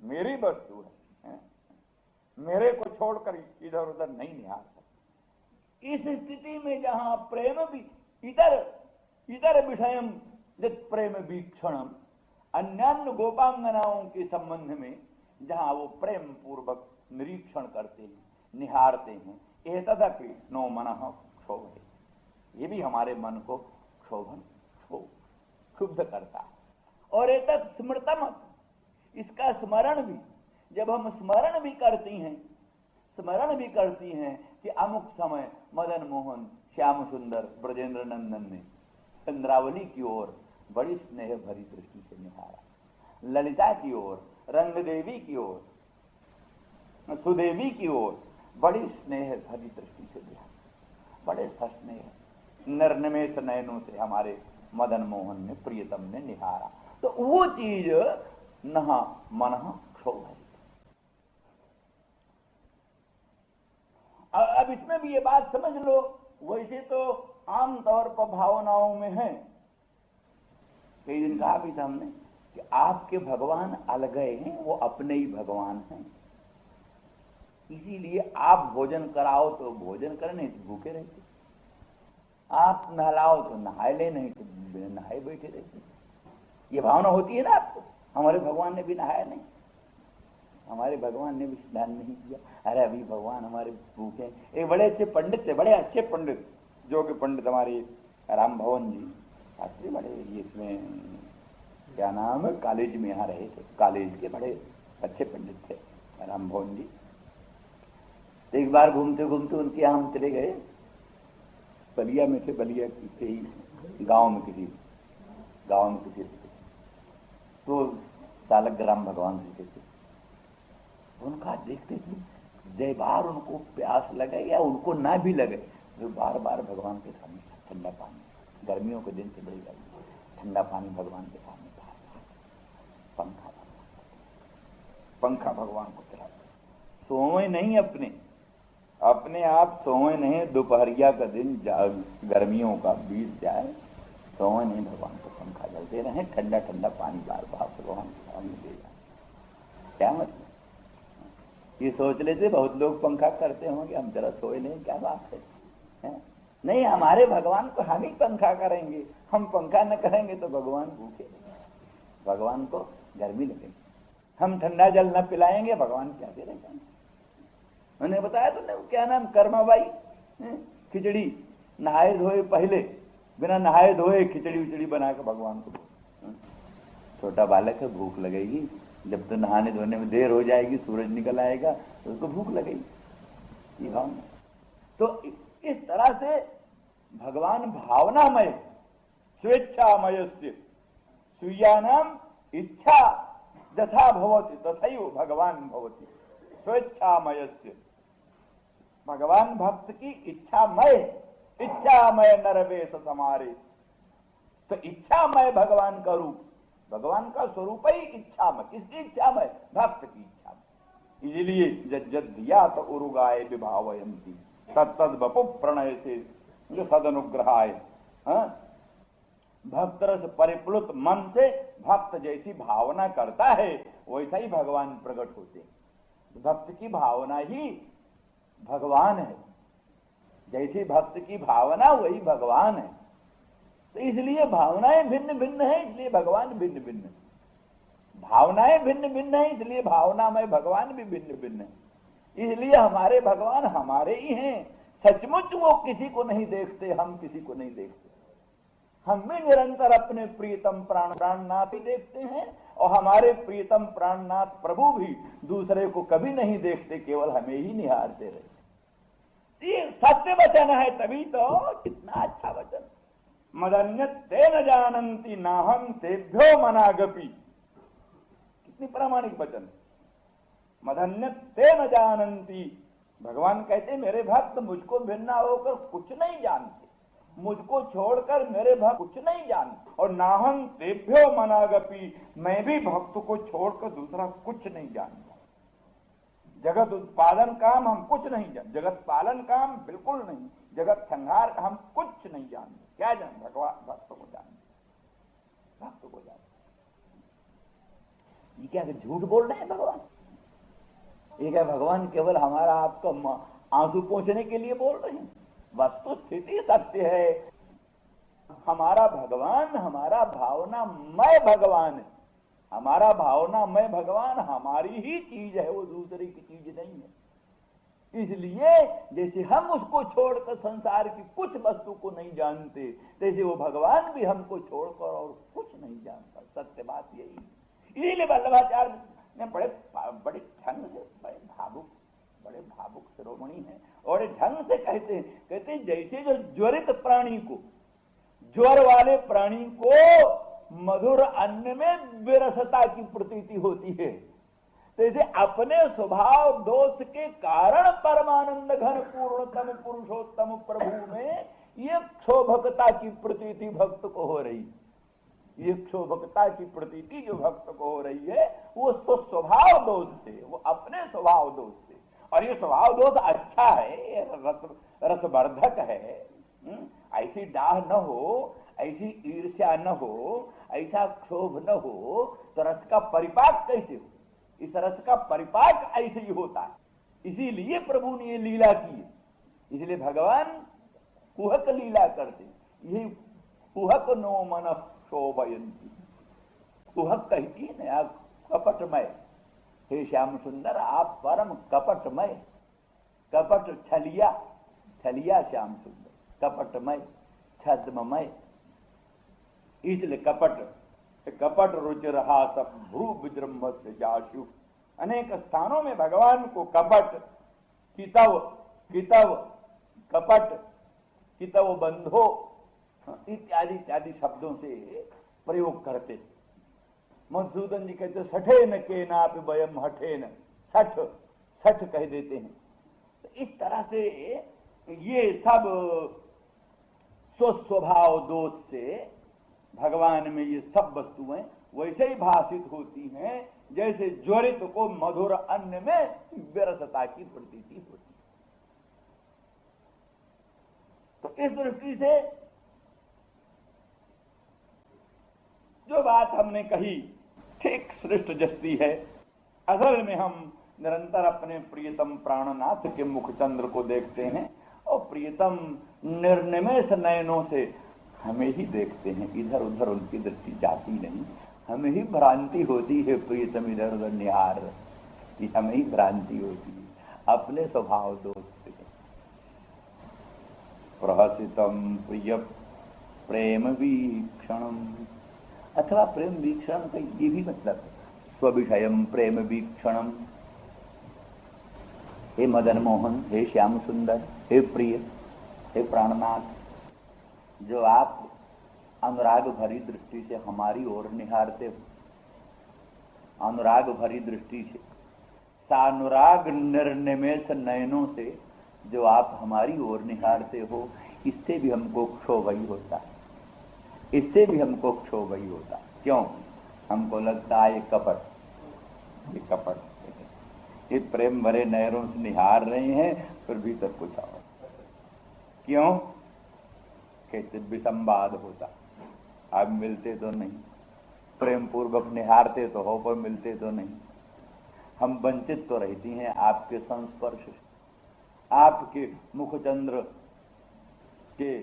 मेरी वस्तु है। मेरे को छोड़कर इधर उधर नहीं निहार सकते। इस स्थिति में जहां प्रेम भी इधर विषयम यत् प्रेम वीक्षणम, अन्यान्य गोपांगनाओं के संबंध में जहां वो प्रेम पूर्वक निरीक्षण करते हैं, निहारते हैं, यह तदपि नो मनः क्षोभ, ये भी हमारे मन को क्षुब्ध करता है। और एक स्मृतम, इसका स्मरण भी, जब हम स्मरण भी करती हैं कि अमुक समय मदन मोहन श्याम सुंदर ब्रजेंद्र नंदन ने चंद्रावली की ओर बड़ी स्नेह भरी दृष्टि से निहारा, ललिता की ओर, रंग देवी की ओर, सुदेवी की ओर बड़ी स्नेह भरी दृष्टि से निहारा, बड़े सस्नेह निर्निमेष नयनों से हमारे मदन मोहन ने, प्रियतम ने निहारा, तो वो चीज नहा मन क्षोभ है। अब इसमें भी ये बात समझ लो, वैसे तो आमतौर पर भावनाओं में है, कई दिन कहा भी था हमने कि आपके भगवान अलग हैं, वो अपने ही भगवान हैं, इसीलिए आप भोजन कराओ तो भोजन करें, नहीं तो भूखे रहते, आप नहलाओ तो नहाए ले, नहीं तो बिना नहाए बैठे रहते। ये भावना होती है ना आपको। हमारे भगवान ने भी नहाया नहीं, हमारे भगवान ने भी स्नान नहीं किया, अरे अभी भगवान हमारे भूखे। एक बड़े अच्छे पंडित थे, बड़े अच्छे पंडित, जो कि पंडित हमारे राम भवन जी शास्त्री, बड़े इसमें क्या नाम है, कॉलेज में यहाँ रहे थे, कॉलेज के बड़े अच्छे पंडित थे राम भवन जी। तो एक बार घूमते घूमते उनके यहाँ हम चले गए, बलिया में थे, बलिया के ही गांव में किसी तो सालग्राम भगवान रहते थे। उनका देखते थे, जय बार उनको प्यास लगे या उनको ना भी लगे, तो बार बार भगवान के सामने ठंडा पानी, गर्मियों के दिन से बड़ी गर्मी, ठंडा पानी भगवान के सामने, पंखा भगवान को पिलाते, सोए नहीं, अपने आप सोए नहीं, दोपहरिया का दिन गर्मियों का बीत जाए, सोए नहीं, भगवान को पंखा चलते रहे, ठंडा ठंडा पानी बार बार भगवान के सामने दे जाए। क्या मतलब, ये सोच लेते बहुत लोग पंखा करते होंगे, हम जरा सोए नहीं, क्या बात है? नहीं, हमारे भगवान को हम ही पंखा करेंगे, हम पंखा न करेंगे तो भगवान भूखे, भगवान को गर्मी लगेगी, हम ठंडा जल न पिलाएंगे, भगवान क्या दे रहेंगे। मैंने बताया तुमने क्या नाम, कर्माबाई खिचड़ी नहाए धोए, पहले बिना नहाए धोए खिचड़ी उचड़ी बना के भगवान को, छोटा बालक है, भूख लगेगी, जब तो नहाने धोने में देर हो जाएगी, सूरज निकल आएगा तो उसको भूख लगेगी, ये भावना। तो इस तरह से भगवान भावनामय, स्वेच्छामय, स्वीयानाम इच्छा यथा भवति तथैव भगवान भवति, स्वेच्छामय, भगवान भक्त की इच्छामय नरवेश समारे। तो इच्छामय भगवान का रूप, भगवान का स्वरूप ही इच्छामय। किसकी इच्छामय? भक्त की इच्छामय। इसलिए जज्जत दिया तो उरुगाए विभावयंती तत्तद बपु प्रणय से जो सदनुग्रहाय, भक्त रस परिप्लुत मन से भक्त जैसी भावना करता है वैसा ही भगवान प्रकट होते हैं। भक्त की भावना ही भगवान है, जैसी भक्त की भावना वही भगवान है। तो इसलिए भावनाएं भिन्न भिन्न है, इसलिए भगवान भिन्न भिन्न है। भावनाएं भिन्न भिन्न है, इसलिए भावना में भगवान भी भिन्न भिन्न है। इसलिए हमारे भगवान हमारे ही हैं। सचमुच वो किसी को नहीं देखते, हम किसी को नहीं देखते। हम भी निरंतर अपने प्रियतम प्राणनाथ ही देखते हैं, और हमारे प्रियतम प्राणनाथ प्रभु भी दूसरे को कभी नहीं देखते, केवल हमें ही निहारते रहते। ये सत्य वचन है, तभी तो कितना अच्छा वचन। मदन्यत ते न जानन्ति नाहं तेभ्यो मनागपि, कितनी प्रामाणिक वचन। मदन्यत ते न जानन्ति, भगवान कहते मेरे भक्त मुझको भिन्न होकर कुछ नहीं जानते, मुझको छोड़कर मेरे भक्त कुछ नहीं जानते। और नाहं तेभ्यो मनागपि, मैं भी भक्त को छोड़कर दूसरा कुछ नहीं जानता। जगत उत्पादन काम हम कुछ नहीं जानते, जगत पालन काम बिल्कुल नहीं, जगत संहार हम कुछ नहीं जानते। क्या जानते? भगवान भक्त को जानते, भक्त को जानते। ये क्या झूठ बोल रहे हैं भगवान? ये क्या भगवान केवल हमारा आपका आंसू पोंछने के लिए बोल रहे हैं? वस्तु स्थिति सत्य है। हमारा भगवान हमारा भावनामय भगवान है। हमारा भावनामय भगवान हमारी ही चीज है, वो दूसरे की चीज नहीं है। इसलिए जैसे हम उसको छोड़कर संसार की कुछ वस्तु को नहीं जानते, तैसे वो भगवान भी हमको छोड़कर और कुछ नहीं जानता। सत्य बात यही है। इसीलिए वल्लभाचार्य ने बड़े ढंग से, बड़े भावुक शिरोमणि हैं, और ढंग से कहते जैसे जो ज्वरित प्राणी को, ज्वर वाले प्राणी को मधुर अन्न में विरसता की प्रतीति होती है, जैसे अपने स्वभाव दोष के कारण परमानंद घन पूर्णतम पुरुषोत्तम प्रभु में ये क्षोभकता की प्रतीति भक्त को हो रही। ये क्षोभकता की प्रतीति जो भक्त को हो रही है वो स्वभाव दोष से, वो अपने स्वभाव दोष से। और ये स्वभाव दोष अच्छा है, रसवर्धक है। ऐसी डाह न हो, ऐसी ईर्ष्या न हो, ऐसा क्षोभ न हो, तो रस का परिपाक कैसे हो? इस रस का परिपाक ऐसे ही होता है। इसीलिए प्रभु ने ये लीला की। इसलिए भगवान कुहक लीला करते। यही कुहक नो मन शोभयंती। कुहक कहती है ना, आप कपटमय। हे श्याम सुंदर, आप परम कपटमय, कपट छलिया, छलिया श्याम सुंदर, कपटमय, छद्ममय। इसलिए कपट रुचि रहा सब भ्रू विजृंभ से जाशु। अनेक स्थानों में भगवान को कपट, कितव, कपट, कितव बंधो इत्यादि इत्यादि शब्दों से प्रयोग करते। मधुसूदन जी कहते सठेन के नाप वयम हठेन, सठ कह देते हैं। तो इस तरह से ये सब स्वभाव दोष से भगवान में ये सब वस्तुएं वैसे ही भाषित होती हैं जैसे ज्वरित को मधुर अन्न में विरसता की प्रतीति होती है। तो इस दृष्टि से जो बात हमने कही ठीक श्रेष्ठ जस्ती है। असल में हम निरंतर अपने प्रियतम प्राणनाथ के मुखचंद्र को देखते हैं और प्रियतम निर्निमेष नयनों से हमें ही देखते हैं, इधर उधर उनकी दृष्टि जाती नहीं। हमें ही भ्रांति होती है प्रियतम इधर उधर निहार, कि हमें ही भ्रांति होती है अपने स्वभाव दोष से। प्रहसितम प्रिय प्रेम वीक्षणम, अथवा प्रेम वीक्षण का ये भी मतलब स्वविषयम प्रेम वीक्षणम। हे मदन मोहन, हे श्याम सुंदर, हे प्रिय, हे प्राणनाथ, जो आप अनुराग भरी दृष्टि से हमारी ओर निहारते हो, अनुराग भरी दृष्टि से, सानुराग निर्निमेष नयनों से जो आप हमारी ओर निहारते हो, इससे भी हमको क्षोभ ही होता है, इससे भी हमको क्षोभ ही होता है। क्यों? हमको लगता है ये कपट, ये प्रेम भरे नयनों से निहार रहे हैं, फिर भीतर कुछ और। क्यों? कहते विसंवाद होता, आप मिलते तो नहीं, प्रेम पूर्वक निहारते तो हो पर मिलते तो नहीं। हम वंचित तो रहती हैं आपके संस्पर्श से, आपके मुखचंद्र के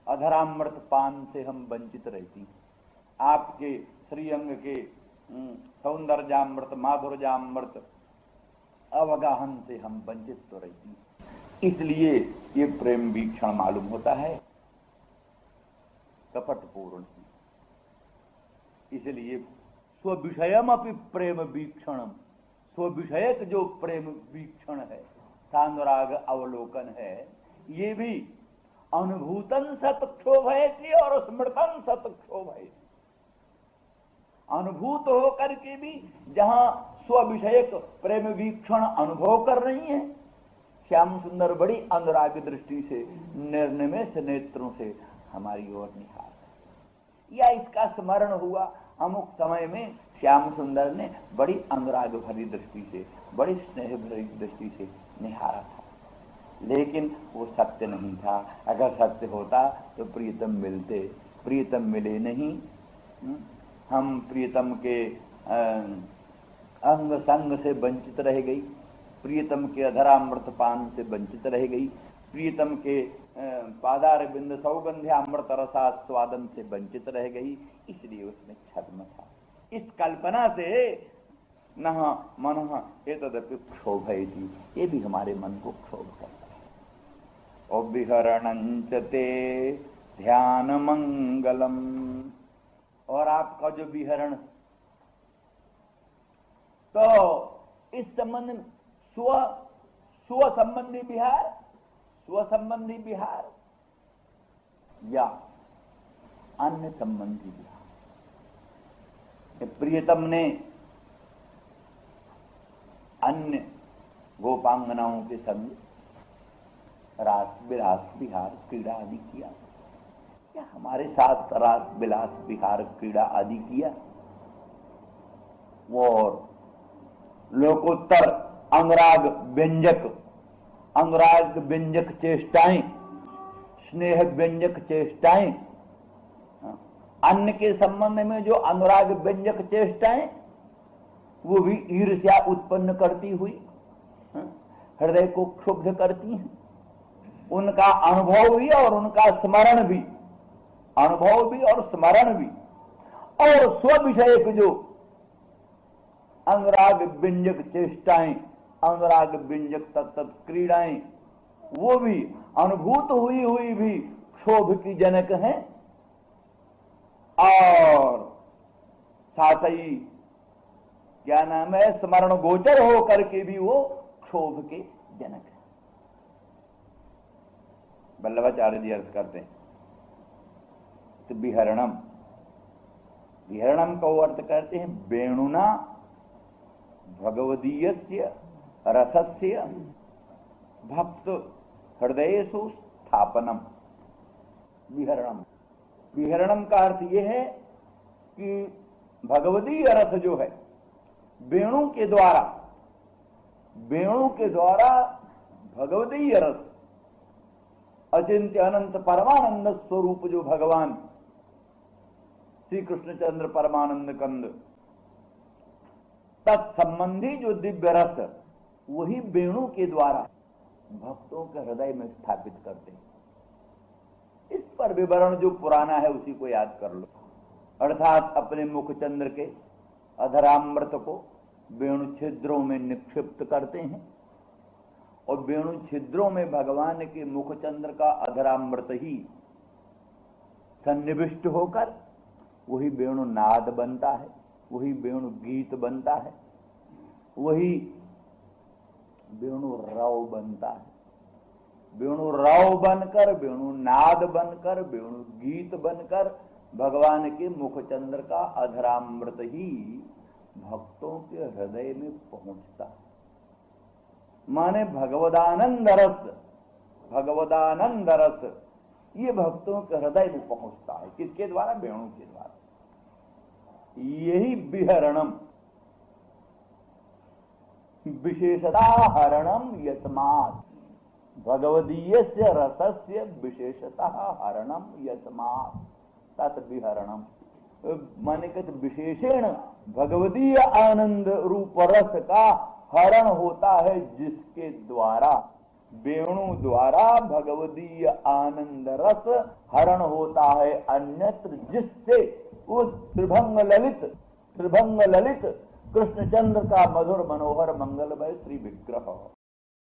अधरामृत पान से हम वंचित रहती हैं, आपके श्रीअंग के सौंदर्यामृत माधुर्यामृत अवगाहन से हम वंचित तो रहती हैं। इसलिए ये प्रेम वीक्षण मालूम होता है कपटपूर्ण। इसलिए स्वविषयम अपि प्रेम वीक्षणम, स्वविषयक जो प्रेम वीक्षण है, सानुराग अवलोकन है, ये भी अनुभूतन सतक्षोभयति और स्मृतन सतक्षोभयति। अनुभूत होकर के भी जहां स्वविषयक प्रेम वीक्षण अनुभव कर रही है, श्याम सुंदर बड़ी अनुराग दृष्टि से निर्निमेष नेत्रों से हमारी ओर निहार है। या इसका स्मरण हुआ अमुक समय में श्याम सुंदर ने बड़ी अनुराग भरी दृष्टि से, बड़ी स्नेह भरी दृष्टि से निहारा था, लेकिन वो सत्य नहीं था। अगर सत्य होता तो प्रियतम मिलते, प्रियतम मिले नहीं। हम प्रियतम के अंग संग से वंचित रह गई, प्रियतम के अधरामृत पान से वंचित रह गई, प्रियतम के पादार बिंद सौगंध्यामृत रसास्वादन से वंचित रह गई, इसलिए उसमें छद्म था। इस कल्पना से नह मन एतदपि क्षोभयति, ये भी हमारे मन को क्षोभ करता है। और विहरणंच ते ध्यान मंगलम, और आपका जो विहरण, तो इस संबंध में स्व संबंधी विहार, स्व संबंधी विहार या अन्य संबंधी विहार। प्रियतम ने अन्य गोपांगनाओं के संग रास विलास विहार क्रीड़ा आदि किया, या हमारे साथ रास विलास विहार क्रीड़ा आदि किया, और लोकोत्तर अंगराग व्यंजक चेष्टाएं, स्नेह व्यंजक चेष्टाएं, अन्य के संबंध में जो अनुराग व्यंजक चेष्टाएं, वो भी ईर्ष्या उत्पन्न करती हुई हृदय को क्षुब्ध करती हैं। उनका अनुभव भी और उनका स्मरण भी, अनुभव भी और स्मरण भी, और स्व विषयक जो अनुराग व्यंजक चेष्टाएं, अनुराग व्यंजक तत्त क्रीड़ाएं, वो भी अनुभूत हुई भी क्षोभ की जनक हैं, और साथ ही क्या नाम है, स्मरण गोचर हो करके भी वो क्षोभ के जनक है। वल्लभाचार्य जी अर्थ करते हैं, तो विहरणम, विहरणम का अर्थ करते हैं वेणुना भगवदीयस्य रसस्य भक्त हृदयेषु स्थापनम। विहरणम, विहरणम का अर्थ यह है कि भगवदीय रस जो है, वेणु के द्वारा भगवदीय रस, अचिंत्य अनंत परमानंद स्वरूप जो भगवान श्री कृष्णचंद्र परमानंद कंद, तत्संबंधी जो दिव्य रस, वही वेणु के द्वारा भक्तों के हृदय में स्थापित करते हैं। इस पर विवरण जो पुराना है उसी को याद कर लो। अर्थात अपने मुखचंद्र के अधरामृत को वेणु छिद्रों में निक्षिप्त करते हैं, और वेणु छिद्रों में भगवान के मुखचंद्र का अधरामृत ही सन्निविष्ट होकर वही वेणु नाद बनता है, वही वेणु गीत बनता है, वही वेणु रव बनता है। वेणु रव बनकर, वेणु नाद बनकर, वेणु गीत बनकर भगवान के मुखचंद्र का अधरामृत ही भक्तों के हृदय में पहुंचता है। माने भगवदानंद रस, भगवदानंद रस ये भक्तों के हृदय में पहुंचता है। किसके द्वारा? वेणु के द्वारा। यही विहरणम, विशेषता हरणम यस्मात्, भगवदीयस्य रसस्य विशेषता हरणम यस्मात् तत् विहरणम। माने कहते विशेषण भगवदीय आनंद रूप रस का हरण होता है, जिसके द्वारा, वेणु द्वारा भगवदीय आनंद रस हरण होता है अन्यत्र, जिससे वो त्रिभंग ललित कृष्णचंद्र का मधुर मनोहर मंगलमय श्री विग्रह